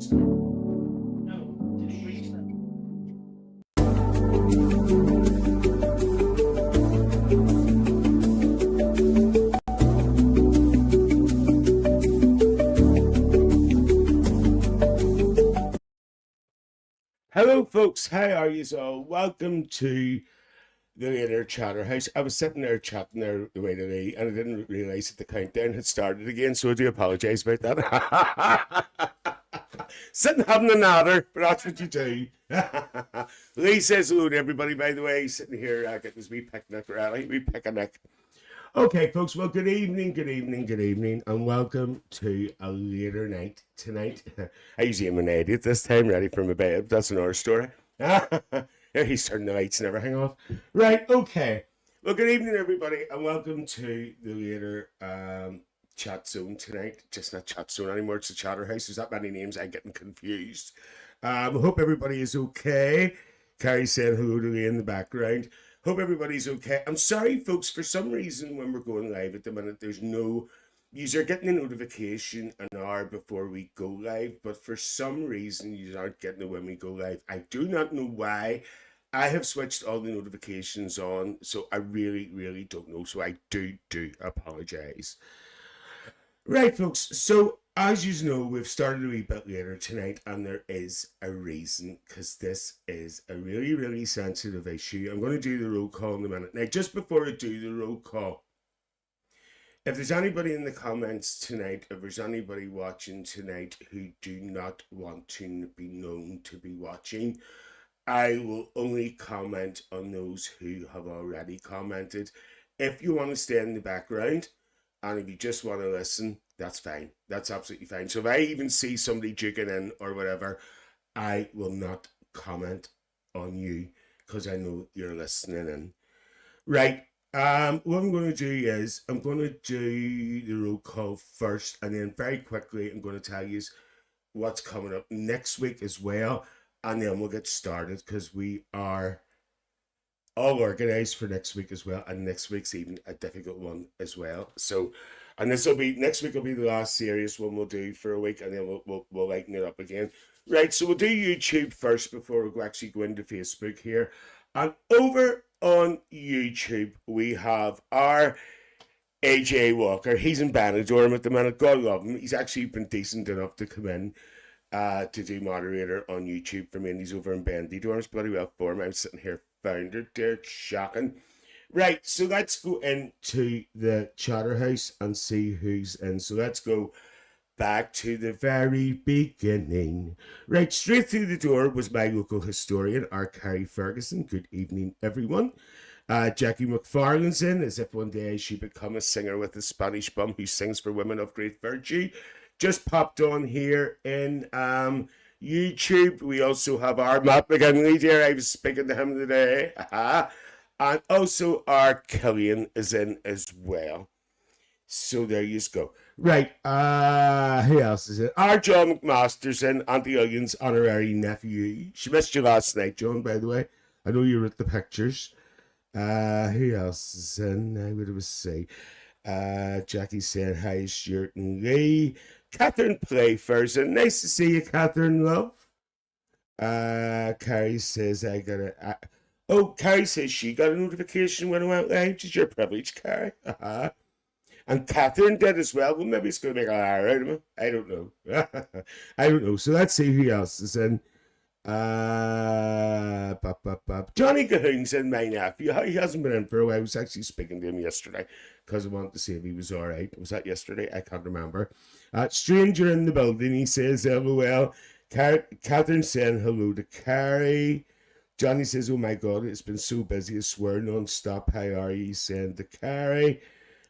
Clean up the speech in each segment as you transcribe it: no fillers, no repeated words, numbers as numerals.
Hello, folks. How are you all? Welcome to the later Chatterhouse. I was sitting there chatting there the way to Lee, and I didn't realise that the countdown had started again, so I do apologise about that. Sitting having a natter, but that's what you do. Lee says hello to everybody, by the way. He's sitting here getting his wee picnic ready. Wee picnic. Okay, folks. Well, good evening, and welcome to a later night tonight. I usually am an idiot this time, ready for my bed. That's another story. He's turning the lights and everything off. Right, okay. Well, good evening, everybody, and welcome to the later chat zone tonight. Just not chat zone anymore, it's a Chatterhouse. There's that many names, I'm getting confused. I hope everybody is okay. Carrie saying hello to me in the background. Hope everybody's okay. I'm sorry, folks, for some reason when we're going live at the minute, there's no... You're getting a notification an hour before we go live, but for some reason you aren't getting it when we go live. I do not know why. I have switched all the notifications on, so I really don't know. So I do apologise. Right, folks. So as you know, we've started a wee bit later tonight, and there is a reason, because this is a really sensitive issue. I'm going to do the roll call in a minute. Now, just before I do the roll call, if there's anybody in the comments tonight, if there's anybody watching tonight who do not want to be known to be watching, I will only comment on those who have already commented. If you want to stay in the background, and if you just want to listen, that's fine. That's absolutely fine. So if I even see somebody jigging in or whatever, I will not comment on you, because I know you're listening in. Right. What I'm going to do is I'm going to do the roll call first, and then very quickly I'm going to tell you what's coming up next week as well, and then we'll get started, because we are all organised for next week as well, and next week's even a difficult one as well. So, and this will be next week will be the last serious one we'll do for a week, and then we'll lighten it up again. Right. So we'll do YouTube first before we actually go into Facebook here, and over on YouTube, we have our AJ Walker. He's in Benidorm at the minute. God love him. He's actually been decent enough to come in to do moderator on YouTube for me, and he's over in Benidorm. It's bloody well for him. I'm sitting here foundered there, shocking. Right, so let's go into the Chatterhouse and see who's in. So let's go back to the very beginning. Right, straight through the door was my local historian, our Carrie Ferguson. Good evening, everyone. Jackie McFarlane's in, as if one day she become a singer with a Spanish bum who sings for women of great virtue. Just popped on here in YouTube. We also have our Matt McGinley here. I was speaking to him today. And also our Killian is in as well. So there you go. Right, who else is it? Our John McMaster's in, Auntie Illian's honorary nephew. She missed you last night, John, by the way. I know you were at the pictures. Who else is in? I would say. Jackie saying hi, Stuart and Lee. Catherine Playfair's in. Nice to see you, Catherine, love. Carrie says I got a... Oh, Carrie says she got a notification when I went live. It's your privilege, Carrie. And Catherine did as well. Well, maybe it's going to make a liar out of me. I don't know. I don't know. So let's see who else is in. Johnny Cahoon's in, my nephew. He hasn't been in for a while. I was actually speaking to him yesterday because I wanted to see if he was all right. Was that yesterday? I can't remember. Stranger in the building. He says, LOL. Catherine saying hello to Carrie. Johnny says, oh my God, it's been so busy. I swear non-stop. How are you? He's saying to Carrie.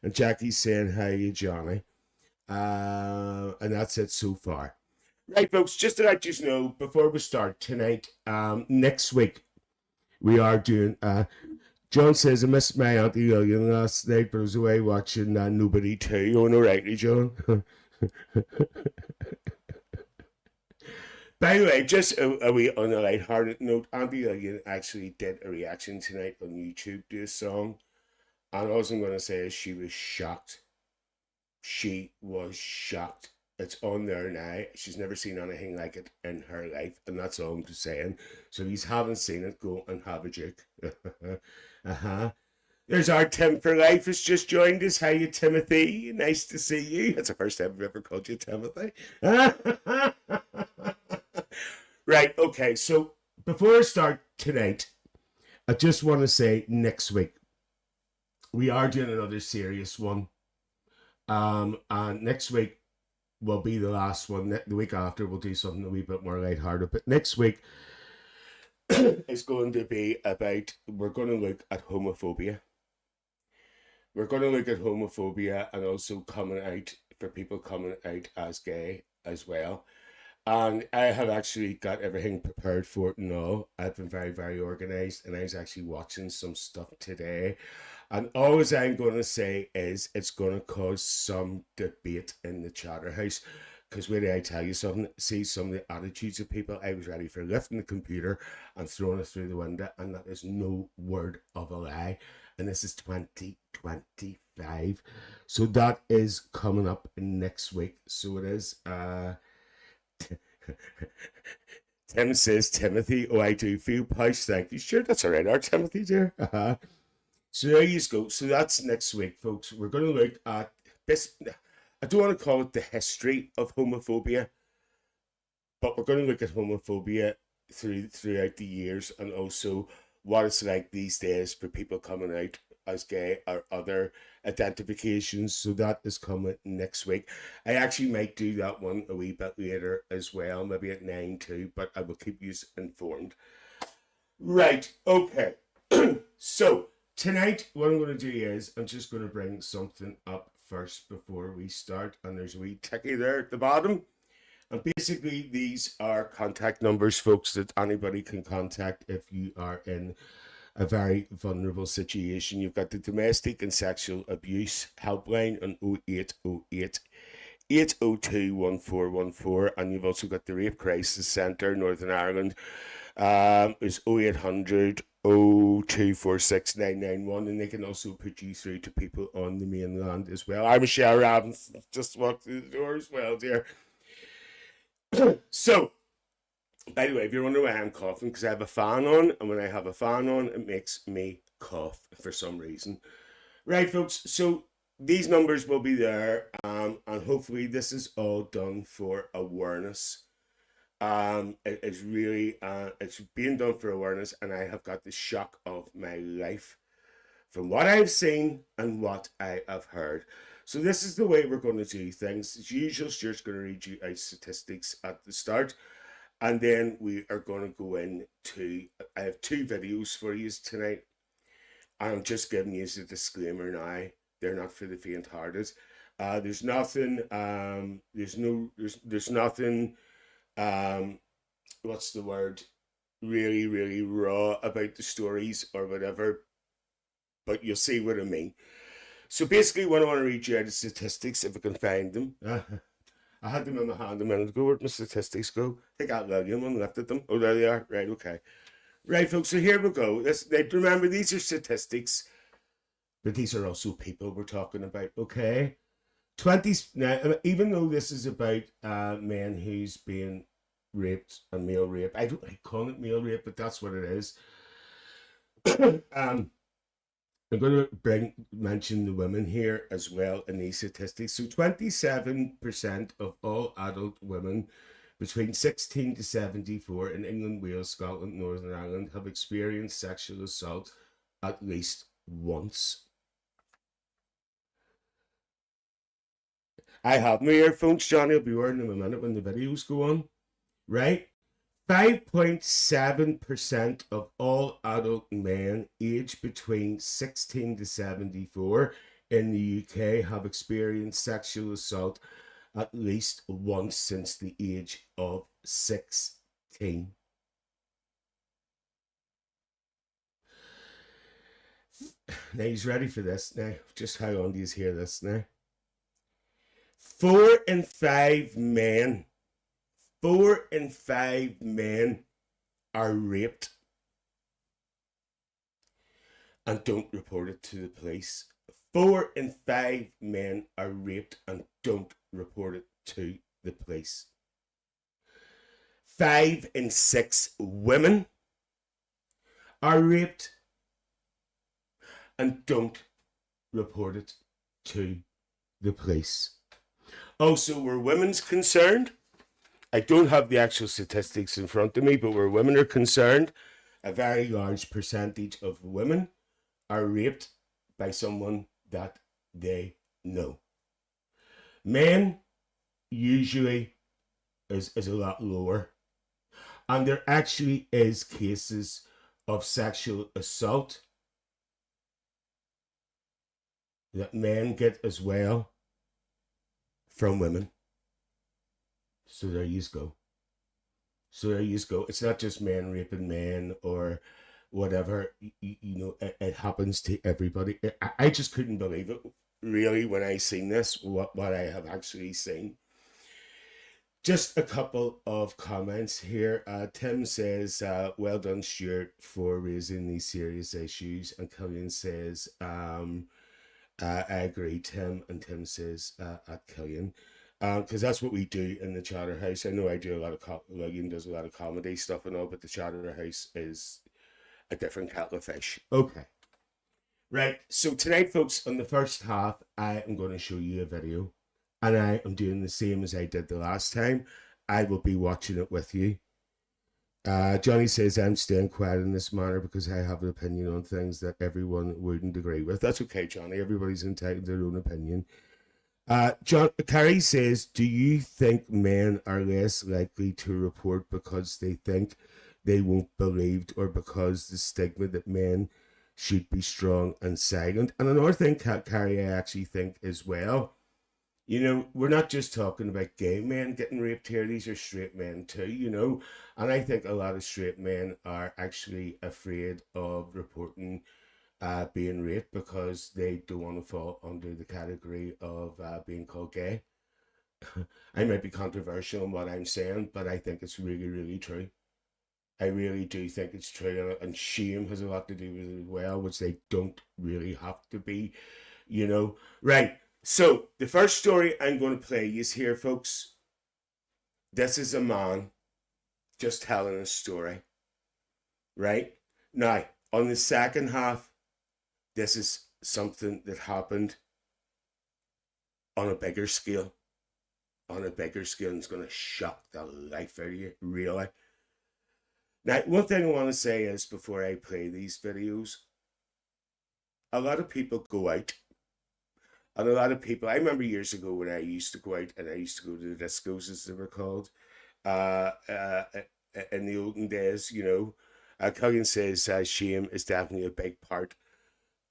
And Jackie's saying, hi, Johnny. And that's it so far. Right, folks, just to let you know, before we start tonight, next week, we are doing... John says, I missed my Auntie Lillian last night, but I was away watching Nobody 2. Oh, no, rightly, John. By the way, just a wee on a lighthearted note, Auntie Lillian actually did a reaction tonight on YouTube to a song. And all I'm going to say is she was shocked. She was shocked. It's on there now. She's never seen anything like it in her life, and that's all I'm just saying. So if you haven't seen it, go and have a joke. Uh-huh. There's our Tim for Life has just joined us. How you, Timothy? Nice to see you. That's the first time I've ever called you Timothy. Right, okay. So before I start tonight, I just want to say next week we are doing another serious one. And next week will be the last one. The week after we'll do something a wee bit more lighthearted. But next week is going to be about, we're going to look at homophobia. We're going to look at homophobia and also coming out, for people coming out as gay as well. And I have actually got everything prepared for it now. I've been very, very organized, and I was actually watching some stuff today. And all I'm going to say is it's going to cause some debate in the Chatterhouse. Because when I tell you something, see some of the attitudes of people, I was ready for lifting the computer and throwing it through the window, and that is no word of a lie. And this is 2025. So that is coming up next week. So it is. Tim says, Timothy, oh, I do feel posh. Thank you. Sure, that's all right, our Timothy, dear. So there you go. So that's next week, folks. We're going to look at this. I don't want to call it the history of homophobia, but we're going to look at homophobia throughout the years, and also what it's like these days for people coming out as gay or other identifications. So that is coming next week. I actually might do that one a wee bit later as well, maybe at 9 too, but I will keep you informed. Right, okay. So tonight what I'm going to do is I'm just going to bring something up first before we start, and there's a wee ticky there at the bottom. And basically these are contact numbers, folks, that anybody can contact if you are in a very vulnerable situation. You've got the domestic and sexual abuse helpline on 0808 802 1414, and you've also got the Rape Crisis Centre, Northern Ireland. Is 0800 0246 991, and they can also put you through to people on the mainland as well. I'm Michelle Robinson, just walked through the door as well, dear. So, by the way, if you're wondering why I'm coughing, because I have a fan on, and when I have a fan on, it makes me cough for some reason. Right, folks, so these numbers will be there, and hopefully this is all done for awareness. It's really, it's being done for awareness, and I have got the shock of my life from what I've seen and what I have heard. So this is the way we're going to do things. As usual, Stuart's going to read you out statistics at the start, and then we are going to go into, I have 2 videos for you tonight. I'm just giving you a disclaimer now. They're not for the faint-hearted. There's nothing, there's nothing, what's the word, really, really raw about the stories or whatever, but you'll see what I mean. So basically what I want to read you out of statistics, if I can find them. I had them in my hand a minute ago. Where'd my statistics go? I think I William and lifted them. Oh, there they are. Right, okay. Right, folks, so here we go. Remember, these are statistics, but these are also people we're talking about, okay? 20, now, even though this is about men who's being raped and male rape, I don't like calling it male rape, but that's what it is. I'm going to mention the women here as well in these statistics. So 27% of all adult women between 16 to 74 in England, Wales, Scotland, Northern Ireland have experienced sexual assault at least once. I have my earphones, Johnny. I'll be wearing them in a minute when the videos go on. Right? 5.7% of all adult men aged between 16 to 74 in the UK have experienced sexual assault at least once since the age of 16. Now, he's ready for this now. Just how long do you hear this now? 4 in 5 men 4 in 5 men are raped and don't report it to the police. 4 in 5 men are raped and don't report it to the police. 5 in 6 women are raped and don't report it to the police. Also, where women's concerned, I don't have the actual statistics in front of me, but where women are concerned, a very large percentage of women are raped by someone that they know. Men usually is a lot lower. And there actually is cases of sexual assault that men get as well from women. So there you go. It's not just men raping men or whatever. It happens to everybody. I just couldn't believe it, really, when I seen this, what I have actually seen. Just a couple of comments here. Tim says, well done, Stuart, for raising these serious issues. And Killian says, I agree, Tim. And Tim says, at Killian. Because that's what we do in the Chatterhouse. I know I do a lot of, William does a lot of comedy stuff and all, but the Chatterhouse is a different kettle of fish. Okay. Right. So tonight, folks, on the first half, I am going to show you a video. And I am doing the same as I did the last time. I will be watching it with you. Johnny says, I'm staying quiet in this matter because I have an opinion on things that everyone wouldn't agree with. That's okay, Johnny. Everybody's entitled to their own opinion. Carrie says, do you think men are less likely to report because they think they won't be believed, or because the stigma that men should be strong and silent? And another thing, Carrie, I actually think as well, we're not just talking about gay men getting raped here. These are straight men too, and I think a lot of straight men are actually afraid of reporting being raped because they don't want to fall under the category of being called gay. I might be controversial in what I'm saying, but I think it's really, really true. I really do think it's true, and shame has a lot to do with it as well, which they don't really have to be, Right, so the first story I'm going to play is here, folks. This is a man just telling a story, right? Now, on the second half, this is something that happened on a bigger scale. And it's going to shock the life out of you, really. Now, one thing I want to say is, before I play these videos, a lot of people go out. And a lot of people, I remember years ago when I used to go out and I used to go to the discos, as they were called, in the olden days, Killian says shame is definitely a big part.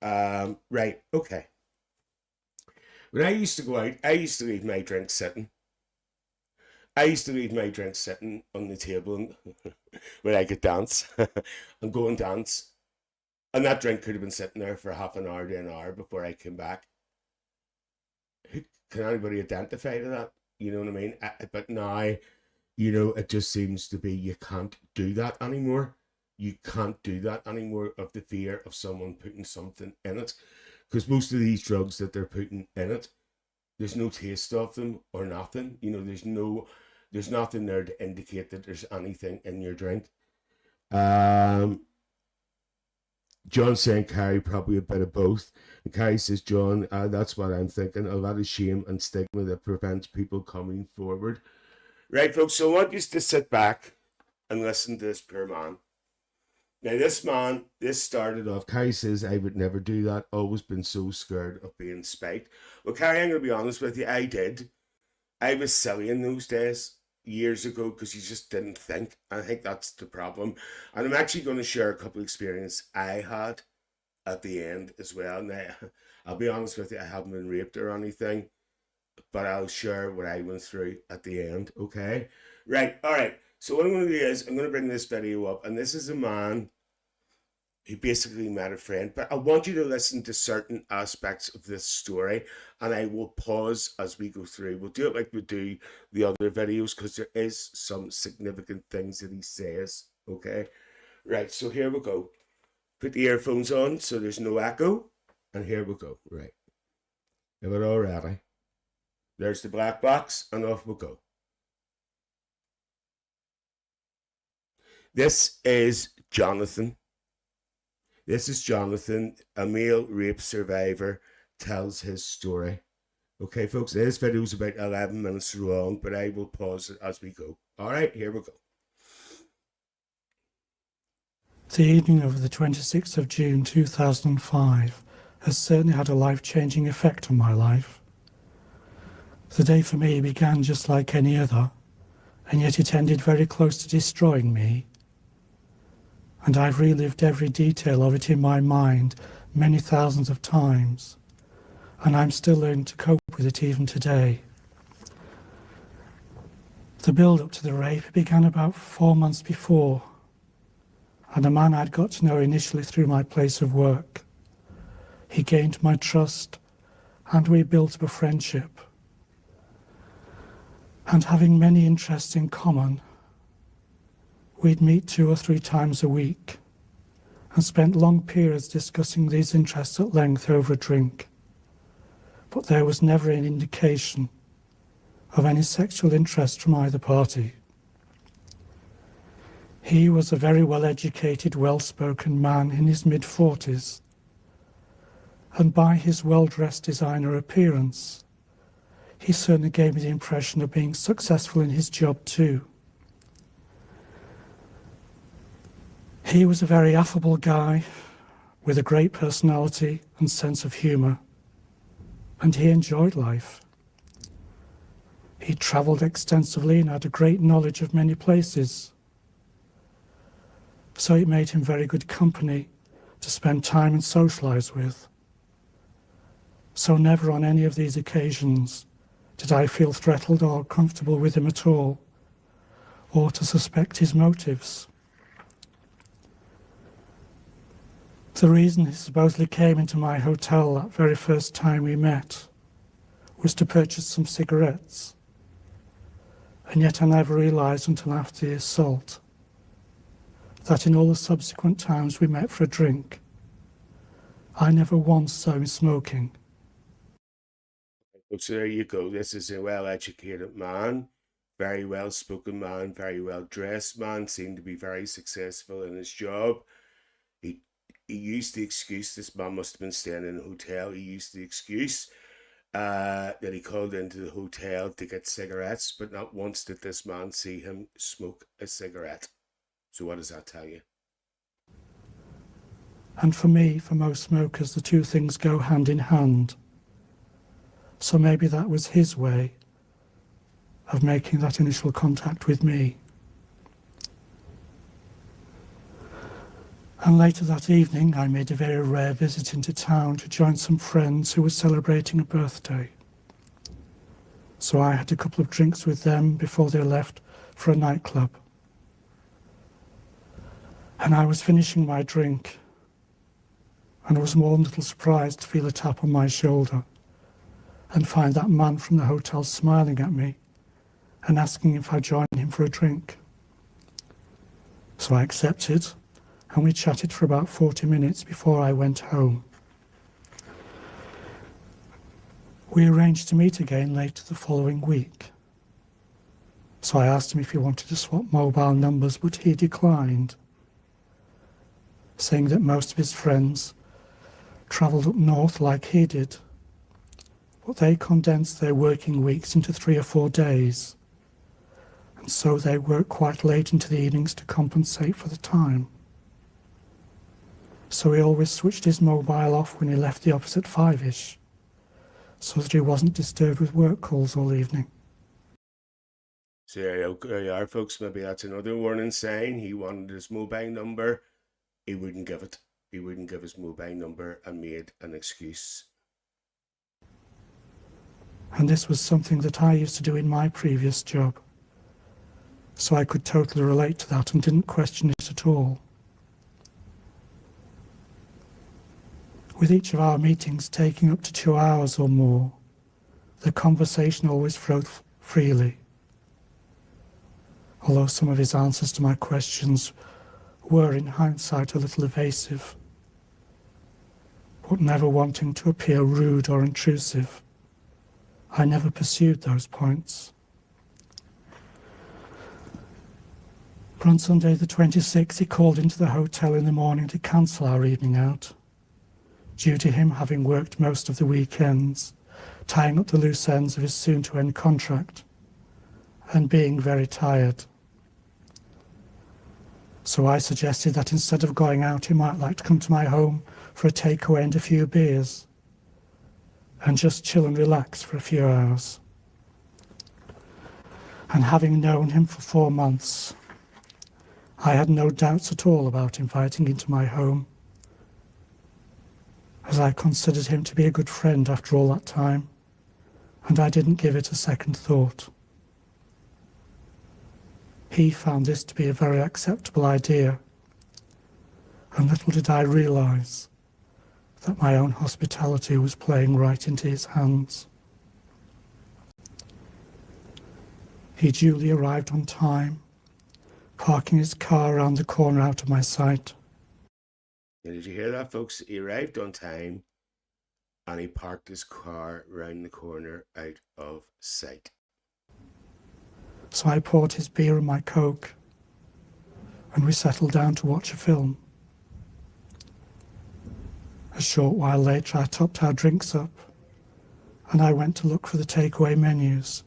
Right, okay. When I used to go out, I used to leave my drink sitting. I used to leave my drink sitting on the table when I could dance and go and dance. And that drink could have been sitting there for half an hour to an hour before I came back. Can anybody identify to that? You know what I mean? But now, it just seems to be you can't do that anymore. You can't do that anymore, of the fear of someone putting something in it. Because most of these drugs that they're putting in it, there's no taste of them or nothing. There's nothing there to indicate that there's anything in your drink. John saying, Carrie, probably a bit of both. And Carrie says, John, that's what I'm thinking. A lot of shame and stigma that prevents people coming forward. Right, folks, so I want you to sit back and listen to this poor man. Now, this started off, Carrie says, I would never do that. Always been so scared of being spiked. Well, Carrie, I'm going to be honest with you. I did. I was silly in those days, years ago, because you just didn't think. I think that's the problem. And I'm actually going to share a couple of experiences I had at the end as well. Now, I'll be honest with you, I haven't been raped or anything, but I'll share what I went through at the end, okay? Right, all right. So what I'm going to do is I'm going to bring this video up, and this is a man who basically met a friend. But I want you to listen to certain aspects of this story, and I will pause as we go through. We'll do it like we do the other videos, because there is some significant things that he says, okay? Right, so here we go. Put the earphones on so there's no echo, and here we go. Right. Have it all ready. There's the black box, and off we go. This is Jonathan. This is Jonathan, a male rape survivor, tells his story. Okay, folks, this video is about 11 minutes long, but I will pause it as we go. All right, here we go. The evening of the 26th of June 2005 has certainly had a life-changing effect on my life. The day for me began just like any other, and yet it ended very close to destroying me. And I've relived every detail of it in my mind many thousands of times, and I'm still learning to cope with it even today. The build-up to the rape began about 4 months before, and a man I'd got to know initially through my place of work. He gained my trust, and we built up a friendship. And having many interests in common, we'd meet 2 or 3 times a week and spent long periods discussing these interests at length over a drink. But there was never an indication of any sexual interest from either party. He was a very well-educated, well-spoken man in his mid-40s, and by his well-dressed designer appearance, he certainly gave me the impression of being successful in his job too. He was a very affable guy with a great personality and sense of humour, and he enjoyed life. He travelled extensively and had a great knowledge of many places, so it made him very good company to spend time and socialise with. So never on any of these occasions did I feel threatened or comfortable with him at all, or to suspect his motives. The reason he supposedly came into my hotel that very first time we met was to purchase some cigarettes, and yet I never realised until after the assault that in all the subsequent times we met for a drink, I never once saw him smoking. So there you go. This is a well-educated man, very well-spoken man, very well-dressed man, seemed to be very successful in his job. He used the excuse, this man must have been staying in a hotel, he used the excuse that he called into the hotel to get cigarettes, but not once did this man see him smoke a cigarette. So what does that tell you? And for me, for most smokers, the two things go hand in hand. So maybe that was his way of making that initial contact with me. And later that evening, I made a very rare visit into town to join some friends who were celebrating a birthday. So I had a couple of drinks with them before they left for a nightclub. And I was finishing my drink, and I was more than a little surprised to feel a tap on my shoulder and find that man from the hotel smiling at me and asking if I'd join him for a drink. So I accepted, and we chatted for about 40 minutes before I went home. We arranged to meet again later the following week. So I asked him if he wanted to swap mobile numbers, but he declined, saying that most of his friends travelled up north like he did, but they condensed their working weeks into 3 or 4 days, and so they worked quite late into the evenings to compensate for the time. So he always switched his mobile off when he left the office at 5ish, so that he wasn't disturbed with work calls all evening. So there you are, folks. Maybe that's another warning sign. He wanted his mobile number. He wouldn't give it. He wouldn't give his mobile number and made an excuse. And this was something that I used to do in my previous job, so I could totally relate to that and didn't question it at all. With each of our meetings taking up to 2 hours or more, the conversation always flowed freely, although some of his answers to my questions were in hindsight a little evasive, but never wanting to appear rude or intrusive, I never pursued those points. But on Sunday the 26th, he called into the hotel in the morning to cancel our evening out, due to him having worked most of the weekends, tying up the loose ends of his soon-to-end contract, and being very tired. So I suggested that instead of going out, he might like to come to my home for a takeaway and a few beers, and just chill and relax for a few hours. And having known him for 4 months, I had no doubts at all about inviting him to my home, as I considered him to be a good friend after all that time, and I didn't give it a second thought. He found this to be a very acceptable idea, and little did I realise that my own hospitality was playing right into his hands. He duly arrived on time, parking his car around the corner out of my sight. Now, did you hear that, folks? He arrived on time and he parked his car round the corner out of sight. So I poured his beer and my Coke, and we settled down to watch a film. A short while later, I topped our drinks up, and I went to look for the takeaway menus.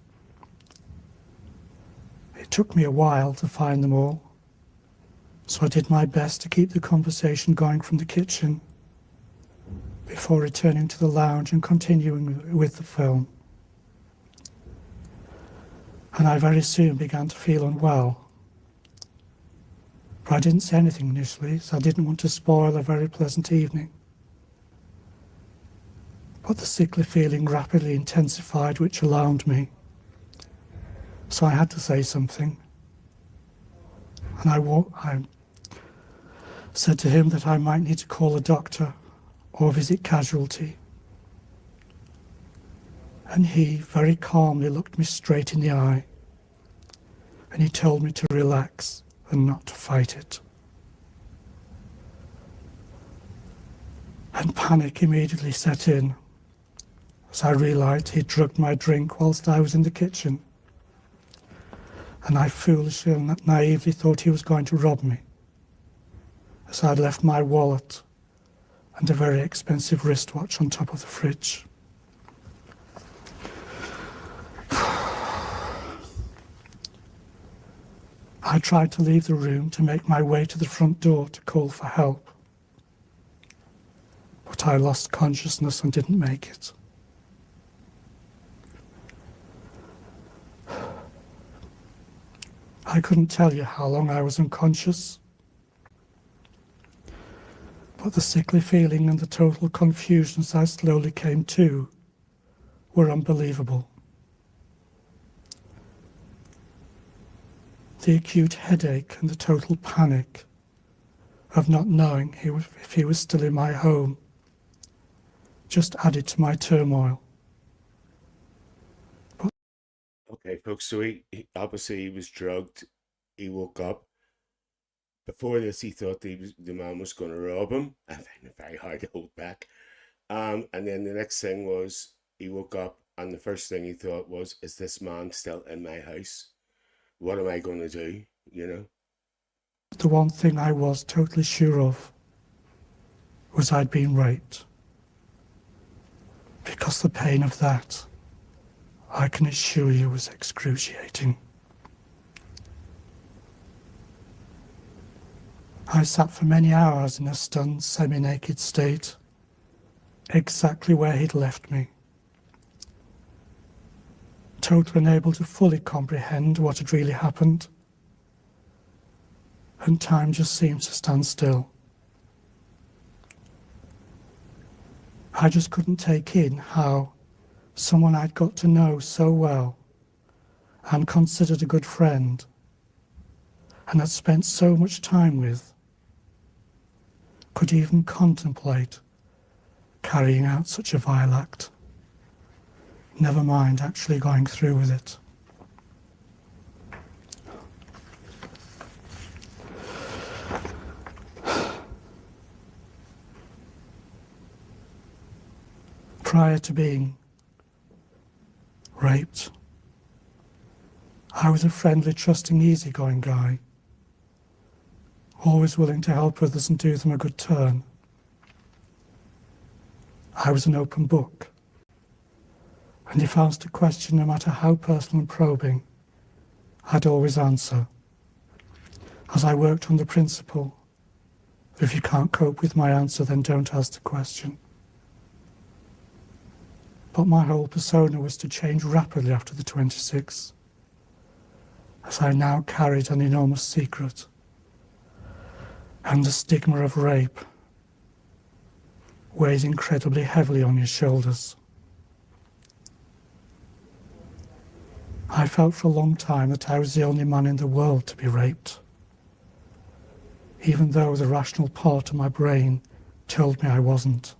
It took me a while to find them all, so I did my best to keep the conversation going from the kitchen before returning to the lounge and continuing with the film. And I very soon began to feel unwell. But I didn't say anything initially, so I didn't want to spoil a very pleasant evening. But the sickly feeling rapidly intensified, which alarmed me. So I had to say something. And I said to him that I might need to call a doctor or visit casualty. And he very calmly looked me straight in the eye, and he told me to relax and not to fight it. And panic immediately set in, as I realised he'd drugged my drink whilst I was in the kitchen, and I foolishly and naively thought he was going to rob me, as I'd left my wallet and a very expensive wristwatch on top of the fridge. I tried to leave the room to make my way to the front door to call for help, but I lost consciousness and didn't make it. I couldn't tell you how long I was unconscious, but the sickly feeling and the total confusion as I slowly came to were unbelievable. The acute headache and the total panic of not knowing if he was still in my home just added to my turmoil. Okay, folks, so he obviously he was drugged. He woke up. Before this, he thought the man was going to rob him. I find it very hard to hold back. And then the next thing was he woke up, and the first thing he thought was, is this man still in my house? What am I going to do, you know? The one thing I was totally sure of was I'd been raped. Because the pain of that, I can assure you, was excruciating. I sat for many hours in a stunned, semi-naked state, exactly where he'd left me, totally unable to fully comprehend what had really happened, and time just seemed to stand still. I just couldn't take in how someone I'd got to know so well and considered a good friend and had spent so much time with could even contemplate carrying out such a vile act, never mind actually going through with it. Prior to being raped, I was a friendly, trusting, easygoing guy always willing to help others and do them a good turn. I was an open book, and if asked a question, no matter how personal and probing, I'd always answer, as I worked on the principle that if you can't cope with my answer, then don't ask the question. But my whole persona was to change rapidly after the 26th, as I now carried an enormous secret, and the stigma of rape weighs incredibly heavily on your shoulders. I felt for a long time that I was the only man in the world to be raped, even though the rational part of my brain told me I wasn't.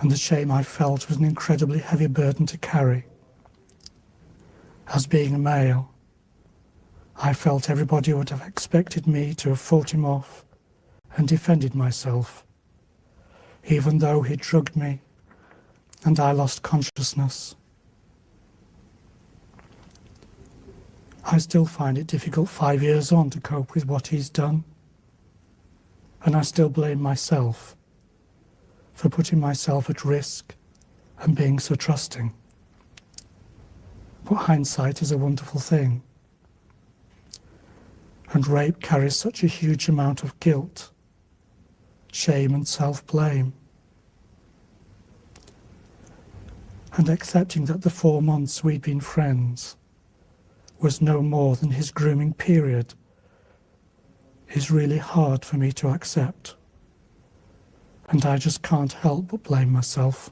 And the shame I felt was an incredibly heavy burden to carry. As being a male, I felt everybody would have expected me to have fought him off and defended myself, even though he drugged me and I lost consciousness. I still find it difficult 5 years on to cope with what he's done, and I still blame myself for putting myself at risk and being so trusting. But hindsight is a wonderful thing, and rape carries such a huge amount of guilt, shame and self-blame. And accepting that the 4 months we'd been friends was no more than his grooming period is really hard for me to accept. And I just can't help but blame myself.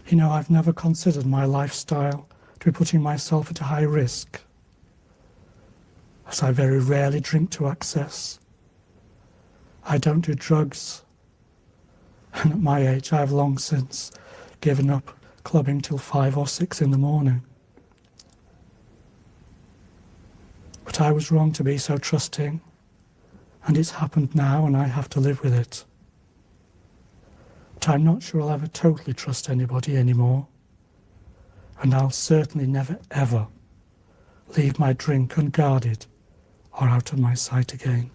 You know, I've never considered my lifestyle to be putting myself at a high risk, as I very rarely drink to excess. I don't do drugs, and at my age I have long since given up clubbing till 5 or 6 in the morning. But I was wrong to be so trusting, and it's happened now and I have to live with it. But I'm not sure I'll ever totally trust anybody anymore, and I'll certainly never ever leave my drink unguarded or out of my sight again.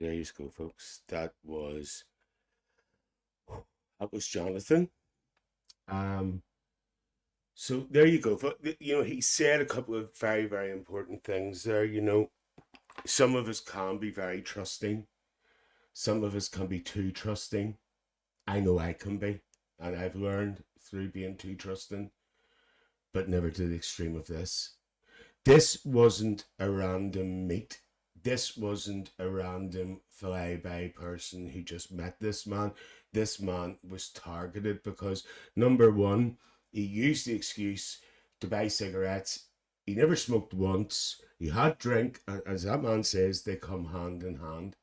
There you go, folks. That was Jonathan. So there you go. You know, he said a couple of very, very important things there. You know, some of us can be very trusting. Some of us can be too trusting. I know I can be, and I've learned through being too trusting, but never to the extreme of this. This wasn't a random meet. This wasn't a random flyby person who just met this man. This man was targeted because, number one, he used the excuse to buy cigarettes. He never smoked once. He had drink, and as that man says, they come hand in hand.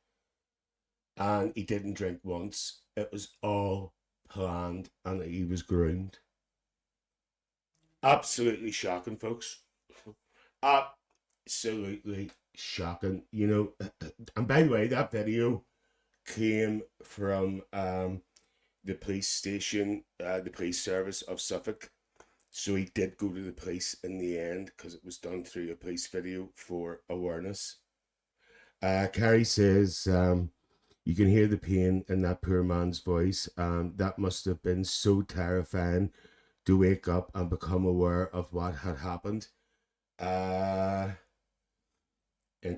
And he didn't drink once. It was all planned, and he was groomed. Absolutely shocking, folks. Absolutely shocking. You know, and by the way, that video came from the police station, the police service of Suffolk. So he did go to the police in the end because it was done through a police video for awareness. Carrie says, you can hear the pain in that poor man's voice. That must have been so terrifying to wake up and become aware of what had happened. And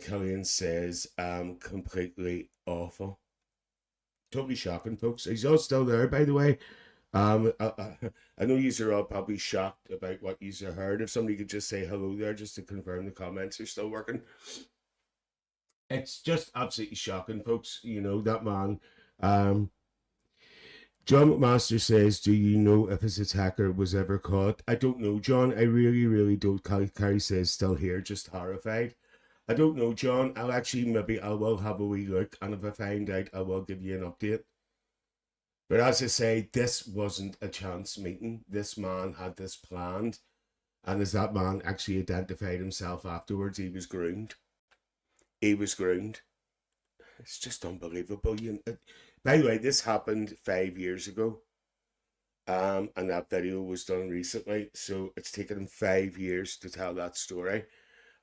Killian says, completely awful. Totally shocking, folks. He's all still there, by the way. I know yous are all probably shocked about what yous have heard. If somebody could just say hello there, just to confirm the comments are still working. It's just absolutely shocking, folks. You know, that man. John McMaster says, do you know if his attacker was ever caught? I don't know, John. I really, really don't. Carrie says, still here, just horrified. I don't know, John. I will have a wee look, and if I find out, I will give you an update. But as I say, this wasn't a chance meeting. This man had this planned, and as that man actually identified himself afterwards, he was groomed. He was groomed. It's just unbelievable. By the way, this happened 5 years ago. And that video was done recently. So it's taken him 5 years to tell that story.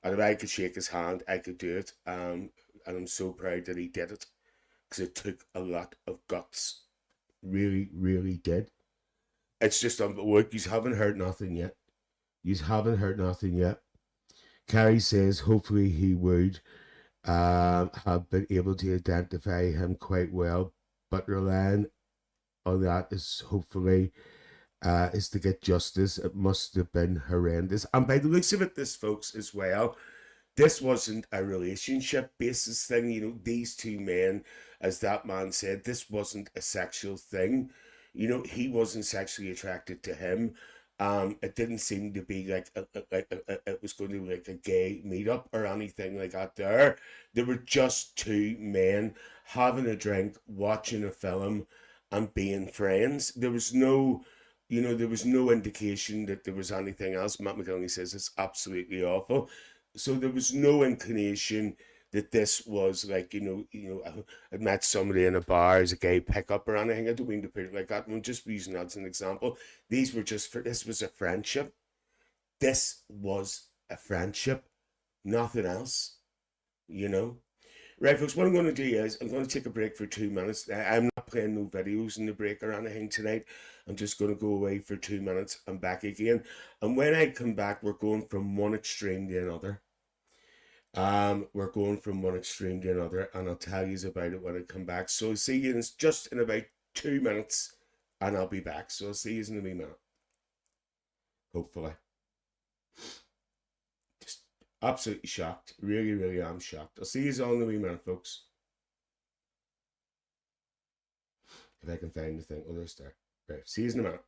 And if I could shake his hand, I could do it. And I'm so proud that he did it because it took a lot of guts. Really, really did. It's just look, you haven't heard nothing yet. You haven't heard nothing yet. Carrie says hopefully he would have been able to identify him quite well, but relying on that is hopefully is to get justice. It must have been horrendous. And by the looks of it, this folks as well, this wasn't a relationship basis thing. You know, these two men, as that man said, this wasn't a sexual thing. You know, he wasn't sexually attracted to him. It didn't seem to be like it was going to be like a gay meetup or anything like that. There were just two men having a drink, watching a film, and being friends. There was no, you know, there was no indication that there was anything else. Matt McGillney says it's absolutely awful. So there was no inclination that this was like, I met somebody in a bar as a gay pickup or anything. I don't mean to put it like that. I'm just using that as an example. These were just for this was a friendship. This was a friendship, nothing else, you know. Right, folks, what I'm going to do is I'm going to take a break for 2 minutes. I'm not playing no videos in the break or anything tonight. I'm just going to go away for 2 minutes and back again. And when I come back, we're going from one extreme to another. We're going from one extreme to another, and I'll tell you about it when I come back. So I'll see you just in about 2 minutes, and I'll be back. So I'll see you in a wee minute. Hopefully. Just absolutely shocked. Really, really am shocked. I'll see you all in a wee minute, folks. If I can find the thing. Oh, there's there. Right. See you in a minute.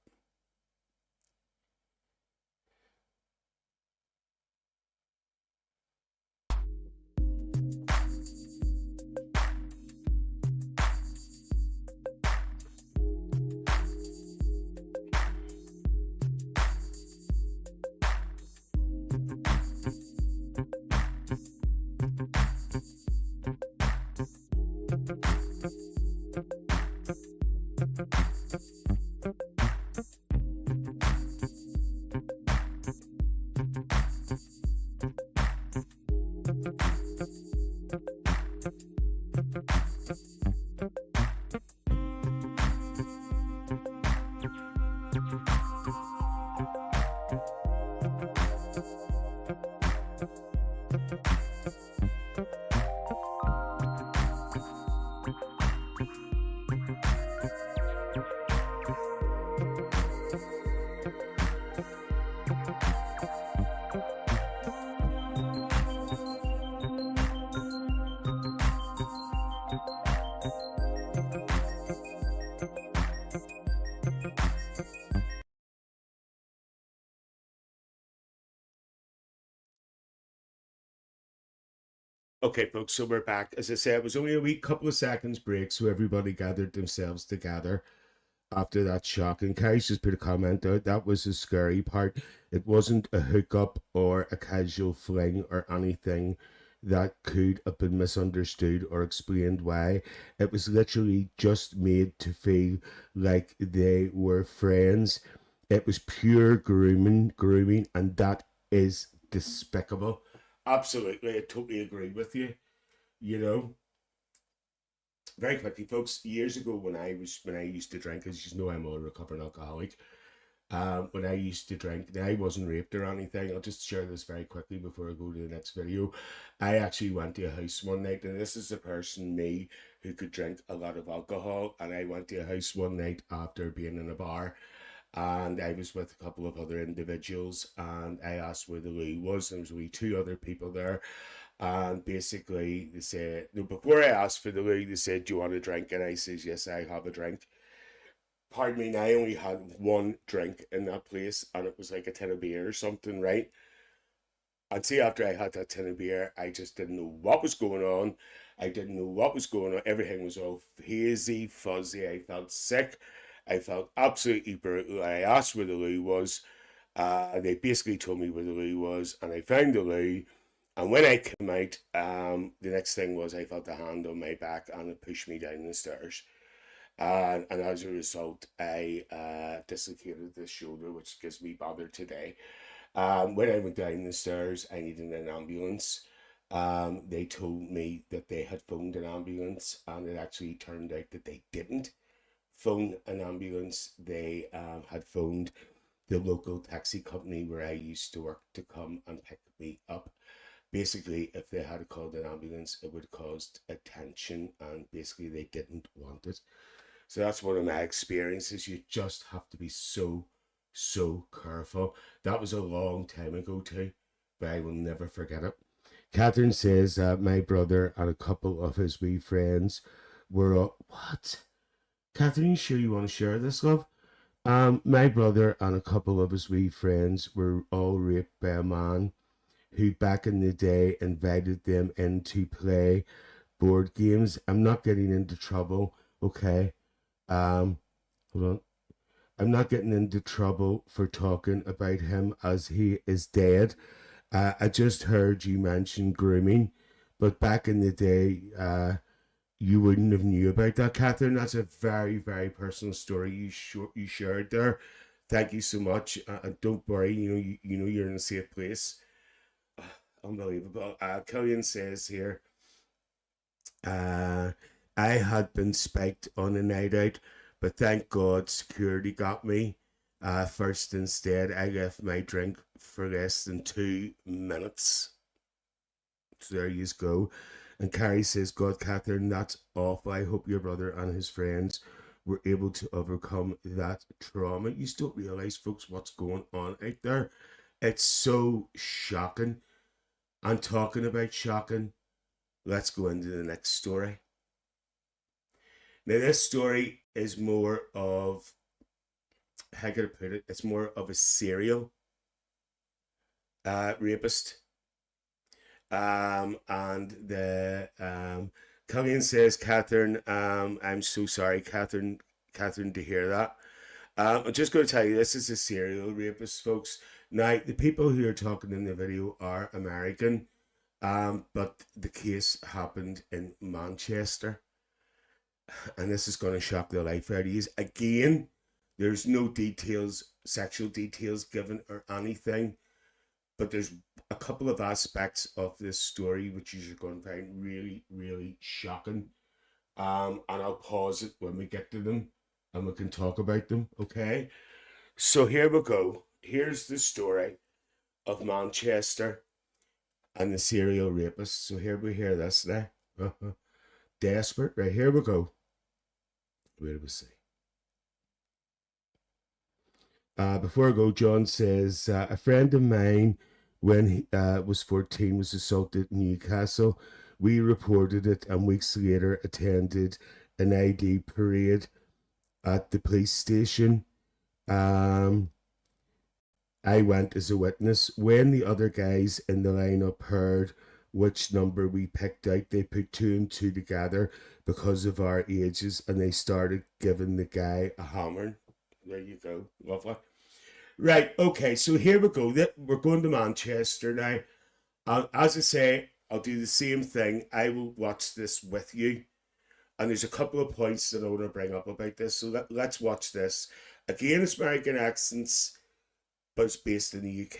Okay, folks, so we're back. As I said, it was only a wee couple of seconds break, so everybody gathered themselves together after that shock. And Carrie's just put a comment out. That was the scary part. It wasn't a hookup or a casual fling or anything that could have been misunderstood or explained why. It was literally just made to feel like they were friends. It was pure grooming, and that is despicable. Absolutely, I totally agree with you. You know, very quickly, folks. Years ago, when I used to drink, as you know, I'm a recovering alcoholic. When I used to drink, I wasn't raped or anything. I'll just share this very quickly before I go to the next video. I actually went to a house one night, and this is a person, me, who could drink a lot of alcohol. And I went to a house one night after being in a bar, and I was with a couple of other individuals, and I asked where the loo was. There was only two other people there, and basically they said, no, before I asked for the loo, they said, do you want a drink? And I says, yes, I have a drink. Pardon me, now I only had one drink in that place, and it was like a tin of beer or something, right? I'd say after I had that tin of beer, I just didn't know what was going on. I didn't know what was going on. Everything was all hazy, fuzzy. I felt sick. I felt absolutely brutal. I asked where the loo was. They basically told me where the loo was, and I found the loo. And when I came out, the next thing was I felt a hand on my back, and it pushed me down the stairs. And as a result, I dislocated the shoulder, which gives me bother today. When I went down the stairs, I needed an ambulance. They told me that they had phoned an ambulance, and it actually turned out that they didn't phone an ambulance. They had phoned the local taxi company where I used to work to come and pick me up. Basically, if they had called an ambulance, it would have caused attention, and basically they didn't want it. So that's one of my experiences. You just have to be so, so careful. That was a long time ago too, but I will never forget it. Catherine says my brother and a couple of his wee friends were all, what? Catherine, you sure you want to share this, love? My brother and a couple of his wee friends were all raped by a man who back in the day invited them in to play board games. I'm not getting into trouble, okay? Hold on. I'm not getting into trouble for talking about him as he is dead. I just heard you mention grooming, but back in the day, you wouldn't have knew about that, Catherine. That's a very, very personal story you shared there. Thank you so much. Don't worry, you know you're in a safe place. Unbelievable. Killian says here, I had been spiked on a night out, but thank God security got me first instead. I left my drink for less than 2 minutes. So there you go. And Carrie says, God, Catherine, that's awful. I hope your brother and his friends were able to overcome that trauma. You still realize, folks, what's going on out there. It's so shocking. And talking about shocking, let's go into the next story. Now, this story is more of, how can I put it? It's more of a serial rapist. And the Killian says, Catherine, I'm so sorry, Catherine, to hear that. I'm just going to tell you, this is a serial rapist, folks. Now, the people who are talking in the video are American, but the case happened in Manchester. And this is going to shock the life out of you. Again, there's no details, sexual details given or anything, but there's a couple of aspects of this story which you're going to find really, really shocking. And I'll pause it when we get to them and we can talk about them, okay? So here we go. Here's the story of Manchester and the serial rapist. So here we hear this now. Desperate. Right, here we go. Where do we see? Before I go, John says, a friend of mine, when he was 14, was assaulted in Newcastle. We reported it and weeks later attended an ID parade at the police station. I went as a witness. When the other guys in the lineup heard which number we picked out, they put 2 and 2 together because of our ages, and they started giving the guy a hammer. There you go. Lovely. Right, okay, so here we go. We're going to Manchester now. As I say, I'll do the same thing. I will watch this with you. And there's a couple of points that I want to bring up about this. So let's watch this. Again, it's American accents, but it's based in the UK.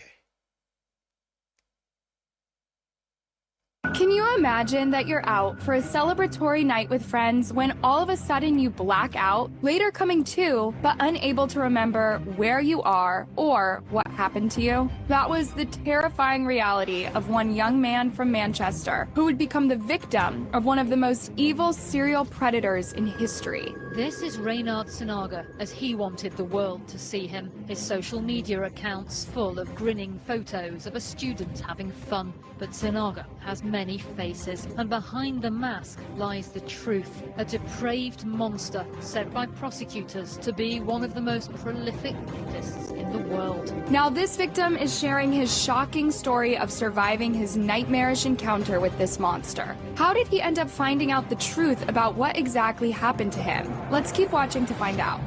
Can you imagine that you're out for a celebratory night with friends when all of a sudden you black out, later coming to, but unable to remember where you are or what happened to you? That was the terrifying reality of one young man from Manchester who would become the victim of one of the most evil serial predators in history. This is Reynard Sinaga, as he wanted the world to see him. His social media accounts full of grinning photos of a student having fun. But Sinaga has many faces, and behind the mask lies the truth. A depraved monster said by prosecutors to be one of the most prolific rapists in the world. Now this victim is sharing his shocking story of surviving his nightmarish encounter with this monster. How did he end up finding out the truth about what exactly happened to him? Let's keep watching to find out.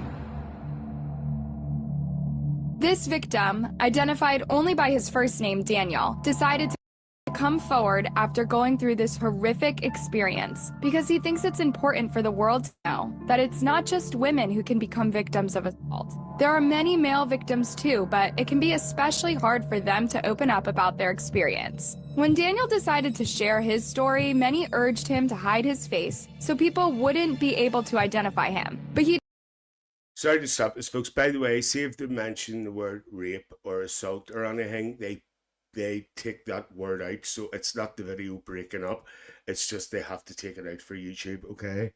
This victim, identified only by his first name, Daniel, decided to come forward after going through this horrific experience because he thinks it's important for the world to know that it's not just women who can become victims of assault. There are many male victims too, but it can be especially hard for them to open up about their experience. When Daniel decided to share his story, many urged him to hide his face so people wouldn't be able to identify him. But he Sorry to stop this, folks. By the way, see if they mention the word rape or assault or anything, they take that word out. So it's not the video breaking up. It's just they have to take it out for YouTube, okay?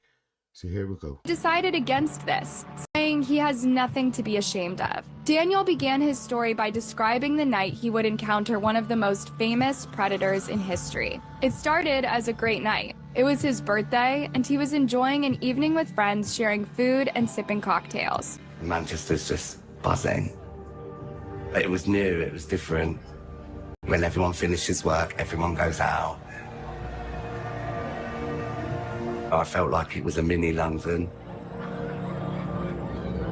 So here we go. decided against this, saying he has nothing to be ashamed of. Daniel began his story by describing the night he would encounter one of the most famous predators in history. It started as a great night. It was his birthday, and he was enjoying an evening with friends, sharing food and sipping cocktails. Manchester's just buzzing. It was new, it was different. When everyone finishes work, everyone goes out. I felt like it was a mini London.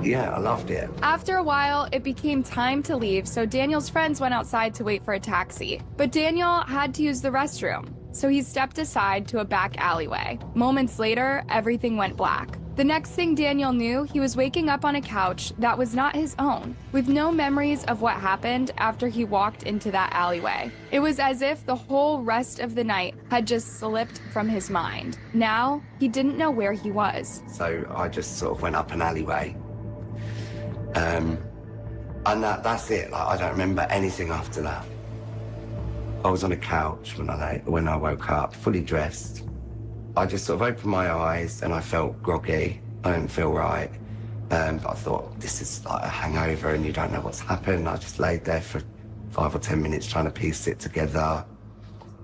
Yeah, I loved it. After a while, it became time to leave, so Daniel's friends went outside to wait for a taxi. But Daniel had to use the restroom, so he stepped aside to a back alleyway. Moments later, everything went black. The next thing Daniel knew, he was waking up on a couch that was not his own, with no memories of what happened after he walked into that alleyway. It was as if the whole rest of the night had just slipped from his mind. Now, he didn't know where he was. So I just sort of went up an alleyway. And that's it. Like, I don't remember anything after that. I was on a couch when I woke up, fully dressed. I just sort of opened my eyes and I felt groggy. I didn't feel right. But I thought, this is like a hangover and you don't know what's happened. I just laid there for 5 or 10 minutes trying to piece it together.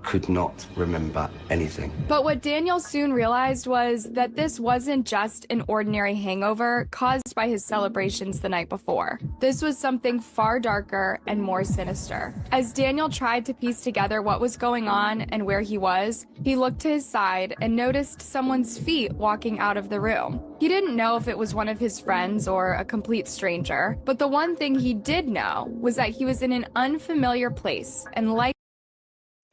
Could not remember anything. But what Daniel soon realized was that this wasn't just an ordinary hangover caused by his celebrations the night before. This was something far darker and more sinister. As Daniel tried to piece together what was going on and where he was, he looked to his side and noticed someone's feet walking out of the room. He didn't know if it was one of his friends or a complete stranger, but the one thing he did know was that he was in an unfamiliar place and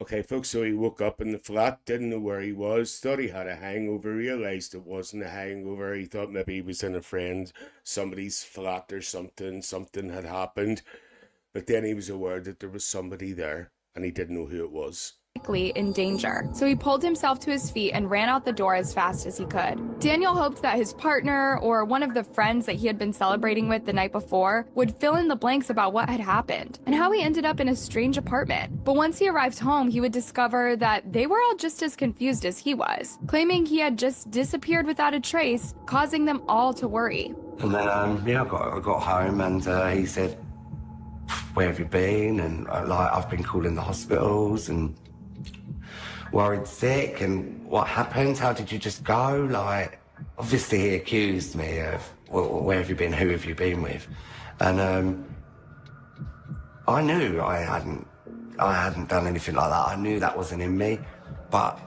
Okay, folks, so he woke up in the flat, didn't know where he was, thought he had a hangover, realised it wasn't a hangover. He thought maybe he was in a friend, somebody's flat or something had happened. But then he was aware that there was somebody there, and he didn't know who it was. in danger. So he pulled himself to his feet and ran out the door as fast as he could. Daniel hoped that his partner or one of the friends that he had been celebrating with the night before would fill in the blanks about what had happened and how he ended up in a strange apartment. But once he arrived home, he would discover that they were all just as confused as he was, claiming he had just disappeared without a trace, causing them all to worry. And then, I got home and he said, "Where have you been?" And I've been calling the hospitals and worried sick. And what happened? How did you just go? Obviously he accused me of, well, where have you been? Who have you been with? And I knew I hadn't done anything like that. I knew that wasn't in me, but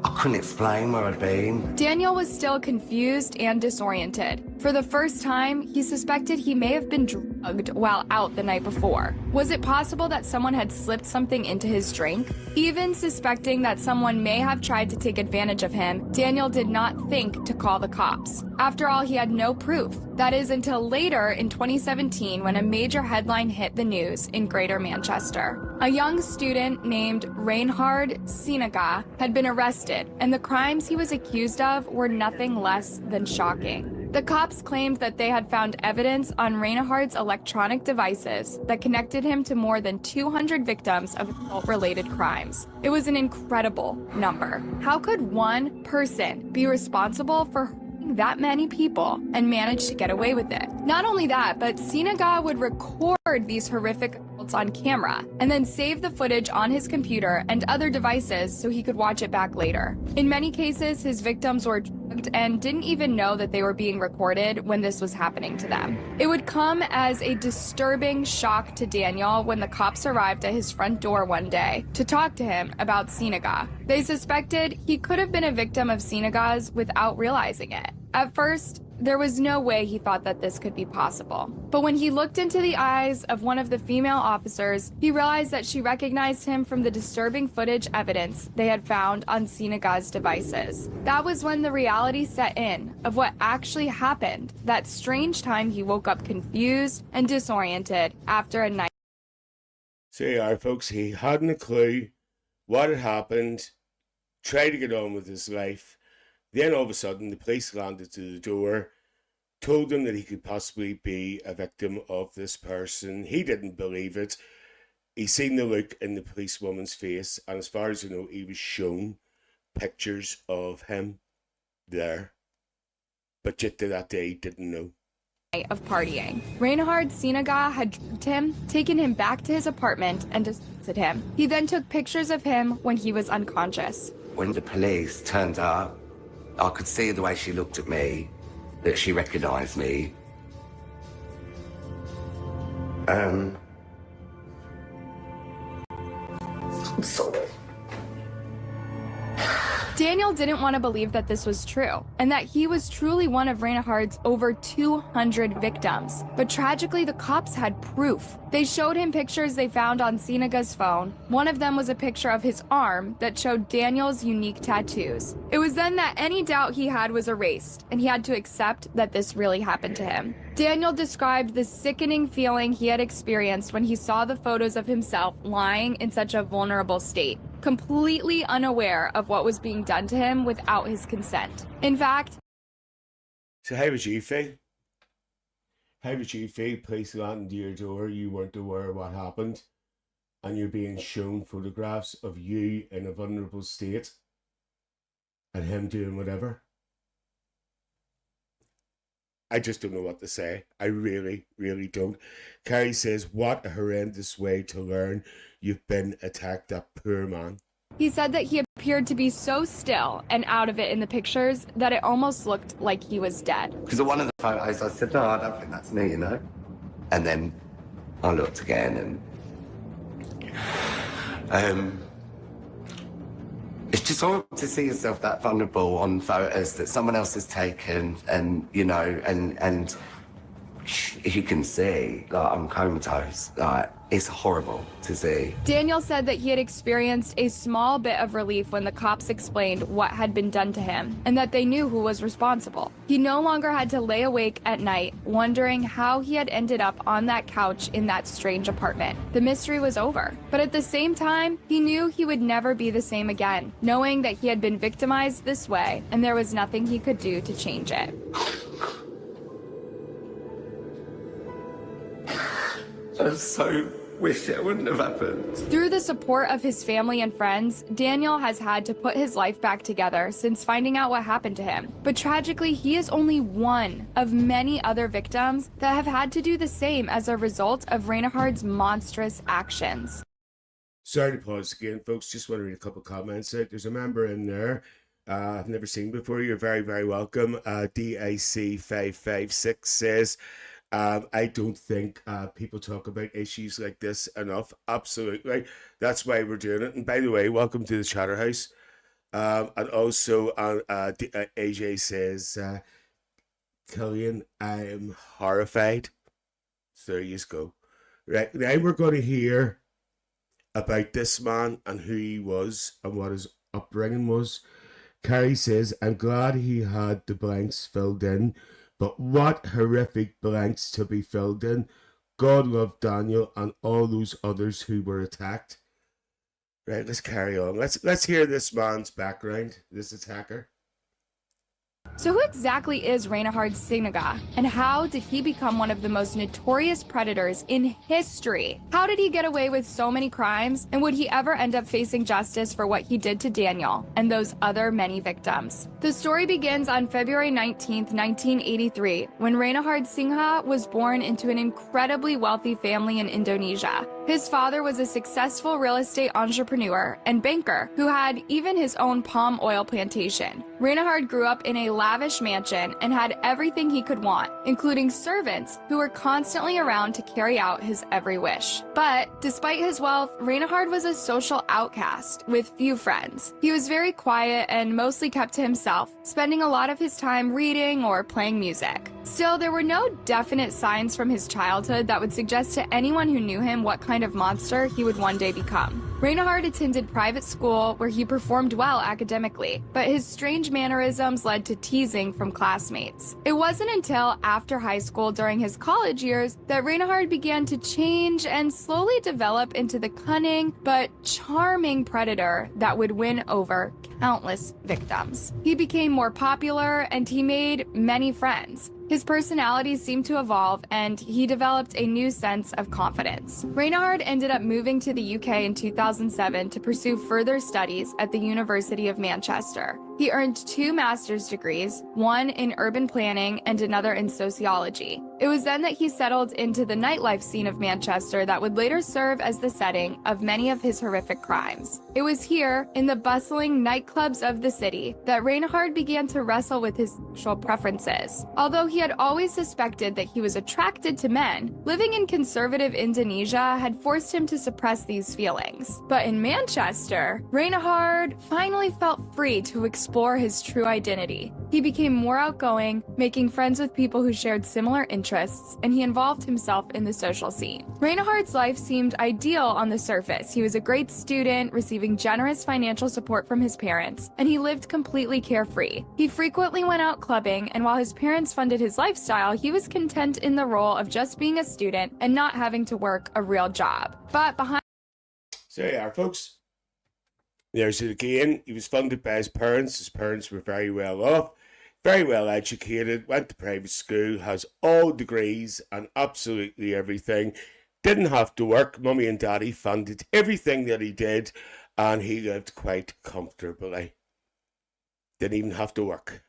I couldn't explain where I'd been. Daniel was still confused and disoriented. For the first time, he suspected he may have been drugged while out the night before. Was it possible that someone had slipped something into his drink? Even suspecting that someone may have tried to take advantage of him, Daniel did not think to call the cops. After all, he had no proof. That is until later in 2017 when a major headline hit the news in Greater Manchester. A young student named Reinhard Sinaga had been arrested, and the crimes he was accused of were nothing less than shocking. The cops claimed that they had found evidence on Reinhard's electronic devices that connected him to more than 200 victims of assault-related crimes. It was an incredible number. How could one person be responsible for hurting that many people and manage to get away with it? Not only that, but Sinaga would record these horrific assaults on camera and then save the footage on his computer and other devices so he could watch it back later. In many cases, his victims were drugged and didn't even know that they were being recorded when this was happening to them. It would come as a disturbing shock to Daniel when the cops arrived at his front door one day to talk to him about Sinaga. They suspected he could have been a victim of Sinaga's without realizing it. At first, there was no way he thought that this could be possible. But when he looked into the eyes of one of the female officers, he realized that she recognized him from the disturbing footage evidence they had found on Sinaga's devices. That was when the reality set in of what actually happened, that strange time he woke up confused and disoriented after a night. So you are, folks. He hadn't a clue what had happened, tried to get on with his life. Then all of a sudden, the police landed to the door, told him that he could possibly be a victim of this person. He didn't believe it. He seen the look in the policewoman's face, and as far as you know, he was shown pictures of him there. But yet to that day, he didn't know. Of partying. Reinhard Sinaga had drugged him, taken him back to his apartment, and assaulted him. He then took pictures of him when he was unconscious. When the police turned up, I could see the way she looked at me, that she recognised me. I'm sorry. Daniel didn't want to believe that this was true, and that he was truly one of Reinhard's over 200 victims. But tragically, the cops had proof. They showed him pictures they found on Sinaga's phone. One of them was a picture of his arm that showed Daniel's unique tattoos. It was then that any doubt he had was erased, and he had to accept that this really happened to him. Daniel described the sickening feeling he had experienced when he saw the photos of himself lying in such a vulnerable state, completely unaware of what was being done to him without his consent. In fact, So how would you feel? How would you feel? Police landing to your door, you weren't aware of what happened, and you're being shown photographs of you in a vulnerable state, and him doing whatever? I just don't know what to say. I really, really don't. Carrie says, what a horrendous way to learn you've been attacked, that poor man. he said that he appeared to be so still and out of it in the pictures that it almost looked like he was dead. Because one of the photos, I said, no, I don't think that's me, you know? And then I looked again and it's just horrible to see yourself that vulnerable on photos that someone else has taken, and you know, and you can see, like, I'm comatose. Like, it's horrible to see. Daniel said that he had experienced a small bit of relief when the cops explained what had been done to him and that they knew who was responsible. He no longer had to lay awake at night wondering how he had ended up on that couch in that strange apartment. The mystery was over. But at the same time, he knew he would never be the same again, knowing that he had been victimized this way and there was nothing he could do to change it. I so wish it wouldn't have happened. Through the support of his family and friends, Daniel has had to put his life back together since finding out what happened to him. But tragically, he is only one of many other victims that have had to do the same as a result of Reinhard's monstrous actions. Sorry to pause again, folks. Just want to read a couple comments out. There's a member in there I've never seen before. You're very, very welcome. DIC556 says, I don't think people talk about issues like this enough. Absolutely. That's why we're doing it. And by the way, welcome to the Chatterhouse. And also, AJ says, Killian, I am horrified. So there you go. Right, now we're going to hear about this man and who he was and what his upbringing was. Carrie says, I'm glad he had the blanks filled in. But what horrific blanks to be filled in. God love Daniel and all those others who were attacked. Right, let's carry on. Let's hear this man's background, this attacker. So who exactly is Reinhard Sinaga, and how did he become one of the most notorious predators in history? How did he get away with so many crimes, and would he ever end up facing justice for what he did to Daniel and those other many victims? The story begins on February 19, 1983, when Reinhard Singha was born into an incredibly wealthy family in Indonesia. His father was a successful real estate entrepreneur and banker who had even his own palm oil plantation. Reinhard grew up in a lavish mansion and had everything he could want, including servants who were constantly around to carry out his every wish. But despite his wealth, Reinhard was a social outcast with few friends. He was very quiet and mostly kept to himself, spending a lot of his time reading or playing music. Still, there were no definite signs from his childhood that would suggest to anyone who knew him what kind of monster he would one day become. Reinhard attended private school where he performed well academically, but his strange mannerisms led to teasing from classmates. It wasn't until after high school during his college years that Reinhard began to change and slowly develop into the cunning but charming predator that would win over countless victims. He became more popular and he made many friends. His personality seemed to evolve and he developed a new sense of confidence. Reinhard ended up moving to the UK in 2007 to pursue further studies at the University of Manchester. He earned 2 master's degrees, one in urban planning and another in sociology. It was then that he settled into the nightlife scene of Manchester that would later serve as the setting of many of his horrific crimes. It was here, in the bustling nightclubs of the city, that Reinhard began to wrestle with his sexual preferences. Although he had always suspected that he was attracted to men, living in conservative Indonesia had forced him to suppress these feelings. But in Manchester, Reinhard finally felt free to explore his true identity. He became more outgoing, making friends with people who shared similar interests, and he involved himself in the social scene. Reinhard's life seemed ideal on the surface. He was a great student, receiving generous financial support from his parents, and he lived completely carefree. He frequently went out clubbing, and while his parents funded his lifestyle, he was content in the role of just being a student and not having to work a real job. But behind So there you are, folks. There's it again. He was funded by his parents. His parents were very well off, very well educated, went to private school, has all degrees and absolutely everything. Didn't have to work. Mummy and daddy funded everything that he did, and he lived quite comfortably. Didn't even have to work.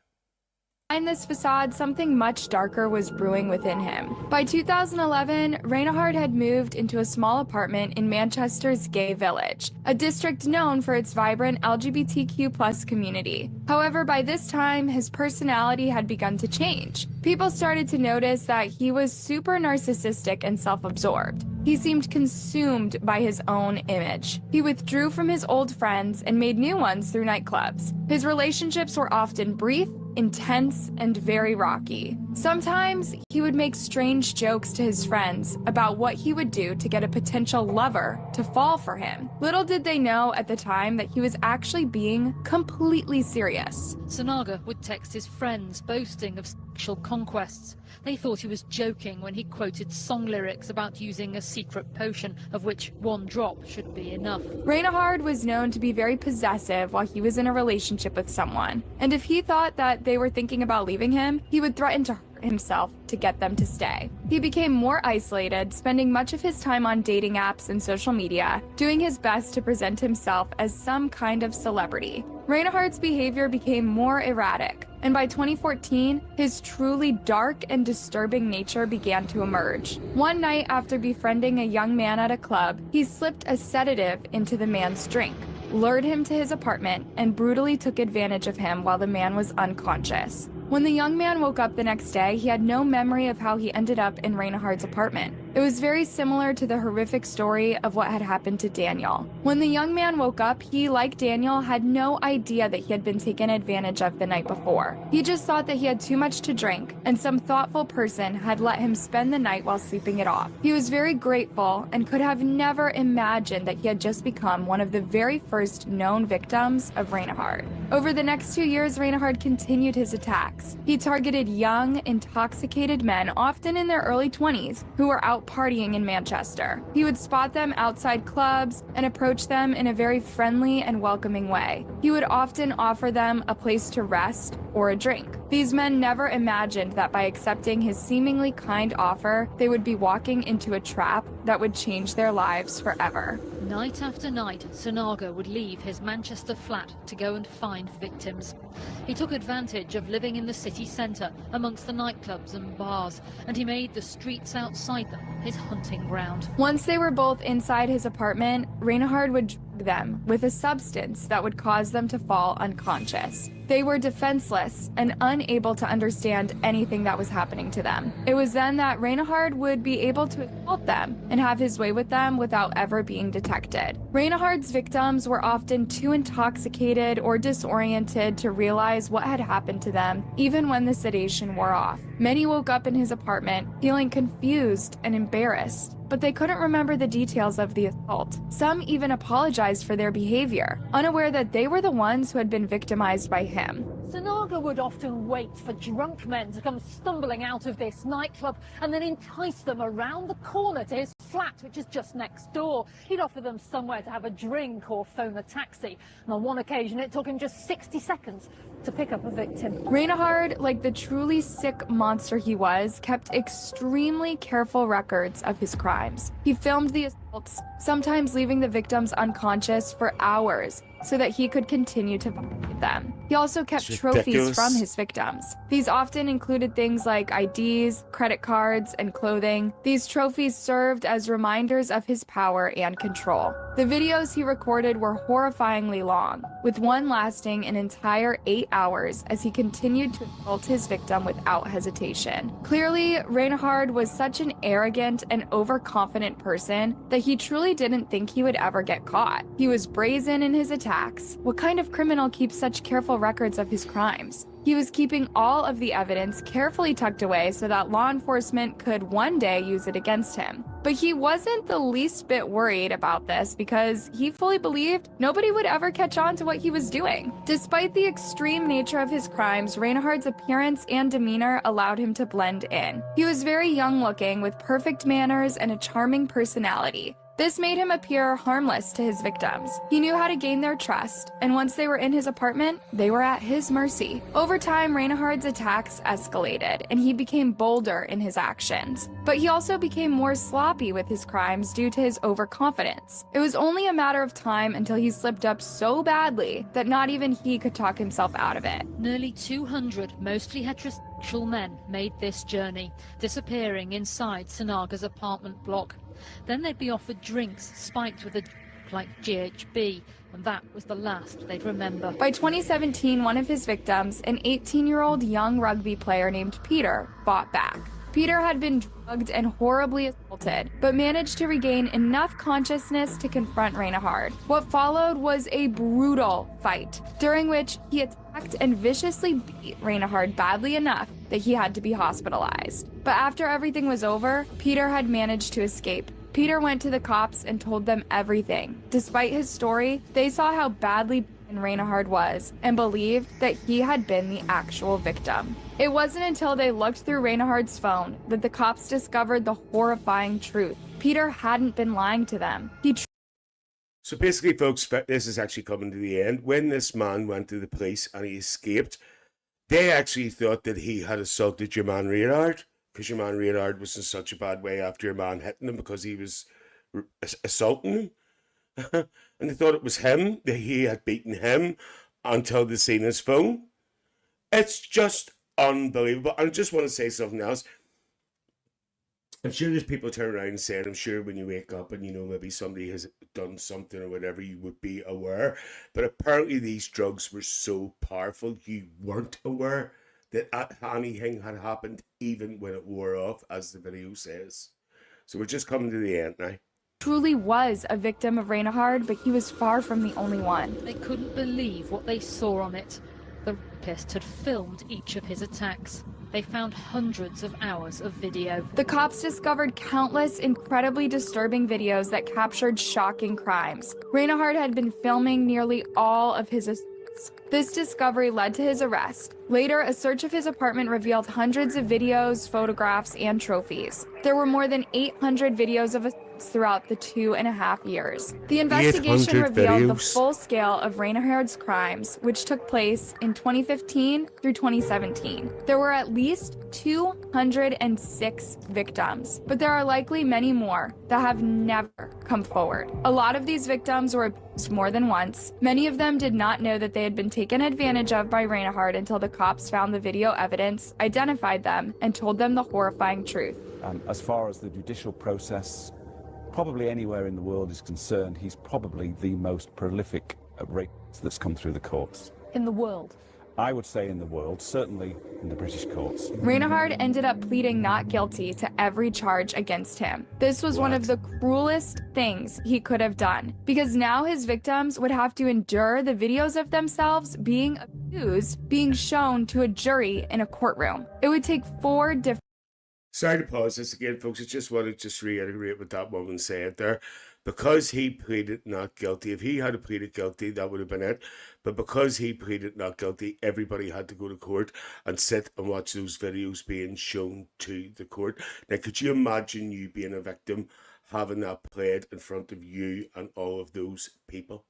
this facade, something much darker was brewing within him. By 2011, Reinhard had moved into a small apartment in Manchester's Gay Village, a district known for its vibrant LGBTQ+ community. However, by this time, his personality had begun to change. People started to notice that he was super narcissistic and self-absorbed. He seemed consumed by his own image. He withdrew from his old friends and made new ones through nightclubs. His relationships were often brief, intense, and very rocky. Sometimes he would make strange jokes to his friends about what he would do to get a potential lover to fall for him. Little did they know at the time that he was actually being completely serious. Sanaga would text his friends boasting of sexual conquests. They thought he was joking when he quoted song lyrics about using a secret potion of which one drop should be enough. Reinhard was known to be very possessive while he was in a relationship with someone, and if he thought that they were thinking about leaving him, he would threaten to hurt himself to get them to stay. He became more isolated, spending much of his time on dating apps and social media, doing his best to present himself as some kind of celebrity. Reinhard's behavior became more erratic, and by 2014, his truly dark and disturbing nature began to emerge. One night after befriending a young man at a club, he slipped a sedative into the man's drink, lured him to his apartment, and brutally took advantage of him while the man was unconscious. When the young man woke up the next day, he had no memory of how he ended up in Reinhard's apartment. It was very similar to the horrific story of what had happened to Daniel. When the young man woke up, he, like Daniel, had no idea that he had been taken advantage of the night before. He just thought that he had too much to drink, and some thoughtful person had let him spend the night while sleeping it off. He was very grateful and could have never imagined that he had just become one of the very first known victims of Reinhard. Over the next 2 years, Reinhard continued his attacks. He targeted young, intoxicated men, often in their early 20s, who were out partying in Manchester. He would spot them outside clubs and approach them in a very friendly and welcoming way. He would often offer them a place to rest or a drink. These men never imagined that by accepting his seemingly kind offer, they would be walking into a trap that would change their lives forever. Night after night, Sinaga would leave his Manchester flat to go and find victims. He took advantage of living in the city centre amongst the nightclubs and bars, and he made the streets outside them his hunting ground. Once they were both inside his apartment, Reinhard would drug them with a substance that would cause them to fall unconscious. They were defenseless and unable to understand anything that was happening to them. It was then that Reinhard would be able to assault them and have his way with them without ever being detected. Reinhard's victims were often too intoxicated or disoriented to realize what had happened to them, even when the sedation wore off. Many woke up in his apartment feeling confused and embarrassed, but they couldn't remember the details of the assault. Some even apologized for their behavior, unaware that they were the ones who had been victimized by him. Sinaga would often wait for drunk men to come stumbling out of this nightclub and then entice them around the corner to his flat, which is just next door. He'd offer them somewhere to have a drink or phone a taxi. And on one occasion, it took him just 60 seconds to pick up a victim. Reinhard, like the truly sick monster he was, kept extremely careful records of his crimes. He filmed the assaults, sometimes leaving the victims unconscious for hours so that he could continue to violate them. He also kept trophies from his victims. These often included things like IDs, credit cards, and clothing. These trophies served as reminders of his power and control. The videos he recorded were horrifyingly long, with one lasting an entire 8 hours as he continued to assault his victim without hesitation. Clearly, Reinhard was such an arrogant and overconfident person that he truly didn't think he would ever get caught. He was brazen in his attacks. What kind of criminal keeps such careful records of his crimes? He was keeping all of the evidence carefully tucked away so that law enforcement could one day use it against him. But he wasn't the least bit worried about this because he fully believed nobody would ever catch on to what he was doing. Despite the extreme nature of his crimes, Reinhard's appearance and demeanor allowed him to blend in. He was very young looking with perfect manners and a charming personality. This made him appear harmless to his victims. He knew how to gain their trust, and once they were in his apartment, they were at his mercy. Over time, Reinhard's attacks escalated, and he became bolder in his actions. But he also became more sloppy with his crimes due to his overconfidence. It was only a matter of time until he slipped up so badly that not even he could talk himself out of it. Nearly 200 mostly heterosexual men made this journey, disappearing inside Sinaga's apartment block. Then they'd be offered drinks spiked with a like GHB, and that was the last they'd remember. By 2017, one of his victims, an 18-year-old young rugby player named Peter, fought back. Peter had been drugged and horribly assaulted, but managed to regain enough consciousness to confront Reinhard. What followed was a brutal fight, during which he attacked and viciously beat Reinhard badly enough that he had to be hospitalized. But after everything was over, Peter had managed to escape. Peter went to the cops and told them everything. Despite his story, they saw how badly beaten Reinhard was and believed that he had been the actual victim. It wasn't until they looked through Reinhard's phone that the cops discovered the horrifying truth. Peter hadn't been lying to them. So basically, folks, this is actually coming to the end. When this man went to the police and he escaped, they actually thought that he had assaulted your man Reinhard, because your man Reinhard was in such a bad way after your man hitting him because he was assaulting him. And they thought it was him, that he had beaten him, until they seen his phone. It's just unbelievable. I just want to say something else. I'm sure there's people turn around and saying, I'm sure when you wake up and you know maybe somebody has done something or whatever, you would be aware. But apparently these drugs were so powerful, you weren't aware that anything had happened, even when it wore off, as the video says. So we're just coming to the end now. Truly was a victim of Reinhard, but he was far from the only one. They couldn't believe what they saw on it. The rapist had filmed each of his attacks. They found hundreds of hours of video. The cops discovered countless incredibly disturbing videos that captured shocking crimes. Reinhard had been filming nearly all of his assaults. This discovery led to his arrest. Later, a search of his apartment revealed hundreds of videos, photographs, and trophies. There were more than 800 videos of assaults videotapes throughout the 2.5 years. The investigation 800 revealed the videos. full scale of Reinhardt's crimes, which took place in 2015 through 2017. There were at least 206 victims, but there are likely many more that have never come forward. A lot of these victims were abused more than once. Many of them did not know that they had been taken advantage of by Reinhardt until the cops found the video evidence, identified them, and told them the horrifying truth. As far as the judicial process, probably anywhere in the world is concerned, he's probably the most prolific rapist that's come through the courts. In the world. I would say in the world, certainly in the British courts. Reinhardt ended up pleading not guilty to every charge against him. This was one of the cruelest things he could have done, because now his victims would have to endure the videos of themselves being abused, being shown to a jury in a courtroom. It would take 4 different... Sorry to pause this again, folks. I just want to reiterate what that woman said there. Because he pleaded not guilty, if he had pleaded guilty, that would have been it. But because he pleaded not guilty, everybody had to go to court and sit and watch those videos being shown to the court. Now, could you imagine you being a victim, having that played in front of you and all of those people?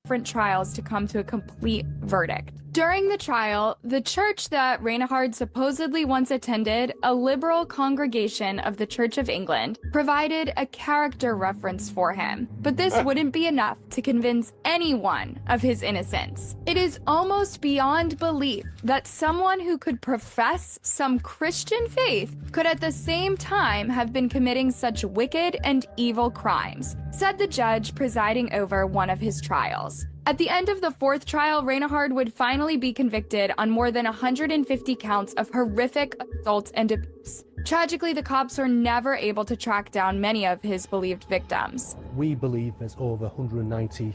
Different trials to come to a complete verdict. During the trial, the church that Reinhardt supposedly once attended, a liberal congregation of the Church of England, provided a character reference for him. But this wouldn't be enough to convince anyone of his innocence. It is almost beyond belief that someone who could profess some Christian faith could at the same time have been committing such wicked and evil crimes, said the judge presiding over one of his trials. At the end of the 4th trial, Reinhardt would finally be convicted on more than 150 counts of horrific assault and abuse. Tragically, the cops were never able to track down many of his believed victims. We believe there's over 190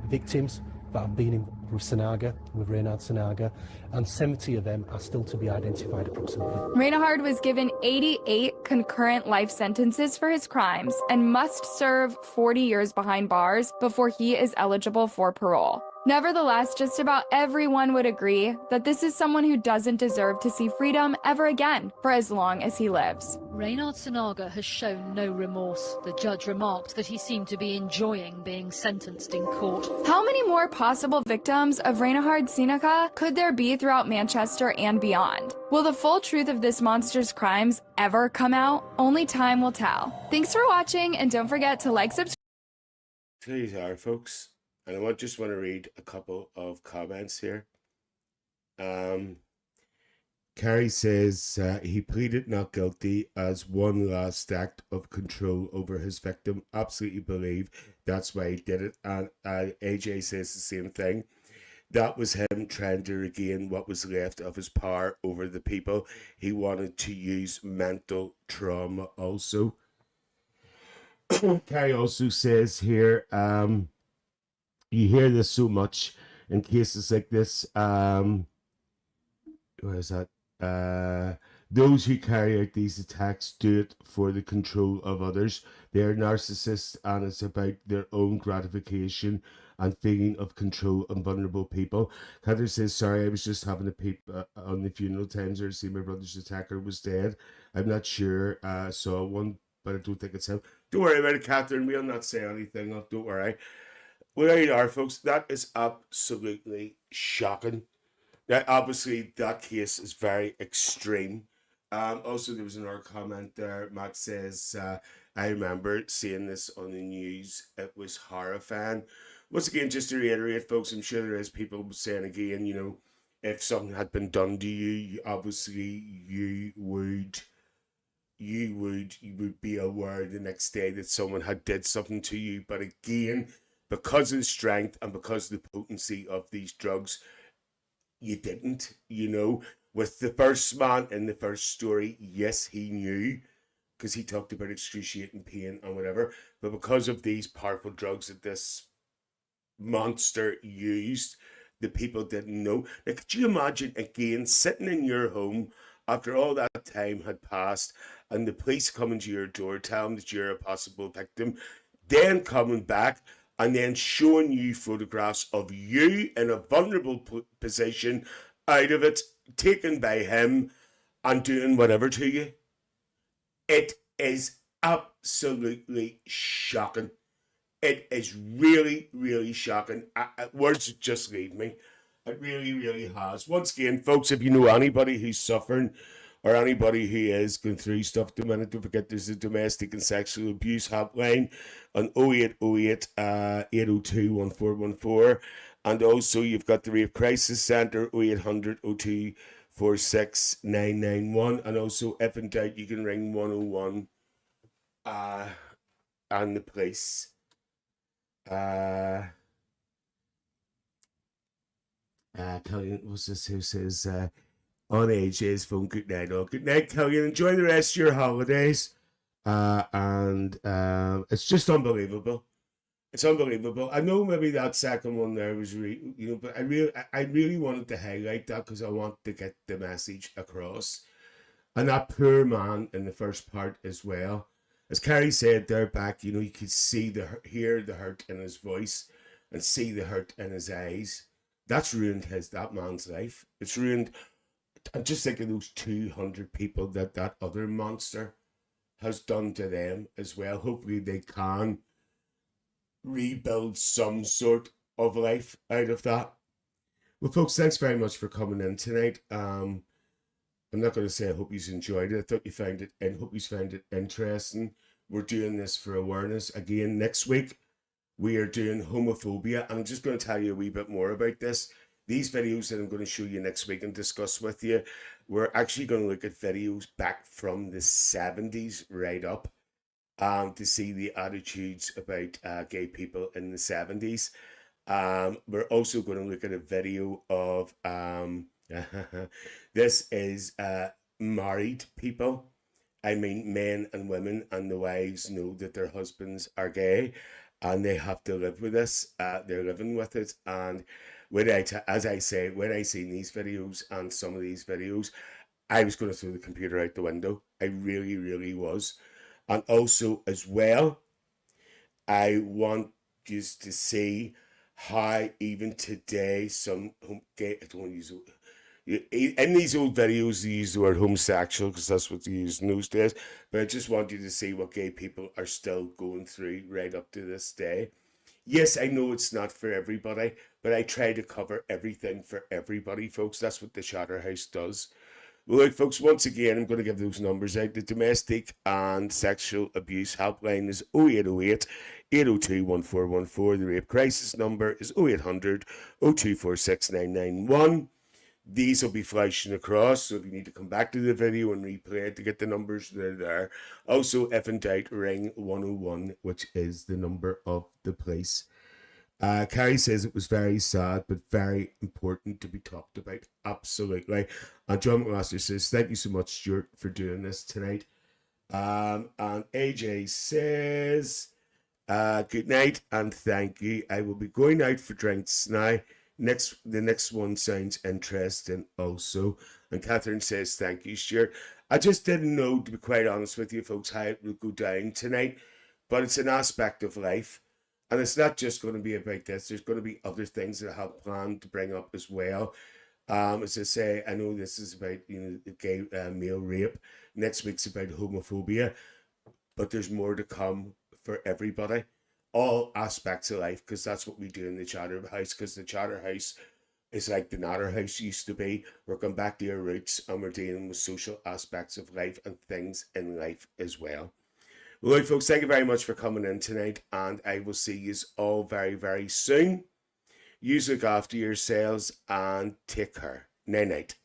victims that have been involved with Sinaga, with Reinhard Sinaga, and 70 of them are still to be identified approximately. Reinhardt was given 88 concurrent life sentences for his crimes and must serve 40 years behind bars before he is eligible for parole. Nevertheless, just about everyone would agree that this is someone who doesn't deserve to see freedom ever again for as long as he lives. Reinhard Sinaga has shown no remorse. The judge remarked that he seemed to be enjoying being sentenced in court. How many more possible victims of Reinhard Sinaga could there be throughout Manchester and beyond? Will the full truth of this monster's crimes ever come out? Only time will tell. Thanks for watching, and don't forget to like, subscribe. These are, folks. And I just want to read a couple of comments here. Carrie says he pleaded not guilty as one last act of control over his victim. Absolutely believe that's why he did it. And AJ says the same thing. That was him trying to regain what was left of his power over the people. He wanted to use mental trauma also. Carrie also says here, you hear this so much in cases like this. Where is that? Those who carry out these attacks do it for the control of others. They are narcissists, and it's about their own gratification and feeling of control on vulnerable people. Heather says, sorry, I was just having a peep on the funeral times to see my brother's attacker was dead. I'm not sure. Saw one, but I don't think it's him. Don't worry about it, Catherine. We'll not say anything. Don't worry. Well, there you are, folks. That is absolutely shocking. Now, obviously, that case is very extreme. Also, there was another comment there. Matt says, I remember seeing this on the news. It was horrifying. Once again, just to reiterate, folks, I'm sure there is people saying again, you know, if something had been done to you, obviously you would be aware the next day that someone had did something to you. But again, because of the strength and because of the potency of these drugs, you didn't, you know. With the first man in the first story, yes, he knew because he talked about excruciating pain and whatever. But because of these powerful drugs that this monster used, the people didn't know. Now, could you imagine, again, sitting in your home after all that time had passed and the police coming to your door telling that you're a possible victim, then coming back and then showing you photographs of you in a vulnerable position, out of it, taken by him, and doing whatever to you? It is absolutely shocking. It is really, really shocking. Words just leave me. It really, really has. Once again, folks, if you know anybody who's suffering or anybody who is going through stuff at the minute, don't forget there's a domestic and sexual abuse hotline on 0808 802 1414. And also, you've got the Rape Crisis Centre, 0800 02 46991. And also, if in doubt, you can ring 101 and the police. Killian, what's this? Who says on AJ's phone? Good night, all. Good night, Killian. Enjoy the rest of your holidays. And it's just unbelievable. It's unbelievable. I know maybe that second one there was but I really wanted to highlight that because I want to get the message across. And that poor man in the first part as well. As Carrie said there back, you could hear the hurt in his voice and see the hurt in his eyes. That's ruined that man's life. It's ruined. I'm just thinking those 200 people that other monster has done to them as well. Hopefully they can rebuild some sort of life out of that. Well, folks, thanks very much for coming in tonight. I'm not going to say I hope you enjoyed it. I thought you found it, and hope you found it interesting. We're doing this for awareness. Again, next week, we are doing homophobia. And I'm just going to tell you a wee bit more about this. These videos that I'm going to show you next week and discuss with you, we're actually going to look at videos back from the 70s right up to see the attitudes about gay people in the 70s. We're also going to look at a video of... this is married people. I mean, men and women, and the wives know that their husbands are gay and they have to live with this. They're living with it. And as I say, when I seen these videos and some of these videos, I was going to throw the computer out the window. I really, really was. And also, as well, I want you to see how even today some gay... I don't want to use... In these old videos, they use the word homosexual because that's what they use in those days. But I just want you to see what gay people are still going through right up to this day. Yes, I know it's not for everybody, but I try to cover everything for everybody, folks. That's what the Chatterhouse does. Well, look, folks, once again, I'm going to give those numbers out. The domestic and sexual abuse helpline is 0808 802 1414. The rape crisis number is 0800 02 46991. These will be flashing across, so if you need to come back to the video and replay it to get the numbers, they're there. Also, if in doubt, ring 101, which is the number of the police. Carrie says it was very sad, but very important to be talked about. Absolutely. And John McMaster says, thank you so much, Stuart, for doing this tonight. And AJ says, good night and thank you. I will be going out for drinks now. The next one sounds interesting also. And Catherine says, thank you, Stuart. I just didn't know, to be quite honest with you folks, how it would go down tonight. But it's an aspect of life. And it's not just going to be about this. There's going to be other things that I have planned to bring up as well. As I say, I know this is about gay male rape. Next week's about homophobia. But there's more to come for everybody. All aspects of life, because that's what we do in the Chatterhouse, because the Chatterhouse is like the Natterhouse used to be. We're going back to our roots and we're dealing with social aspects of life and things in life as well. Well, right, folks, thank you very much for coming in tonight, and I will see you all very, very soon. You look after yourselves and take care. Night night.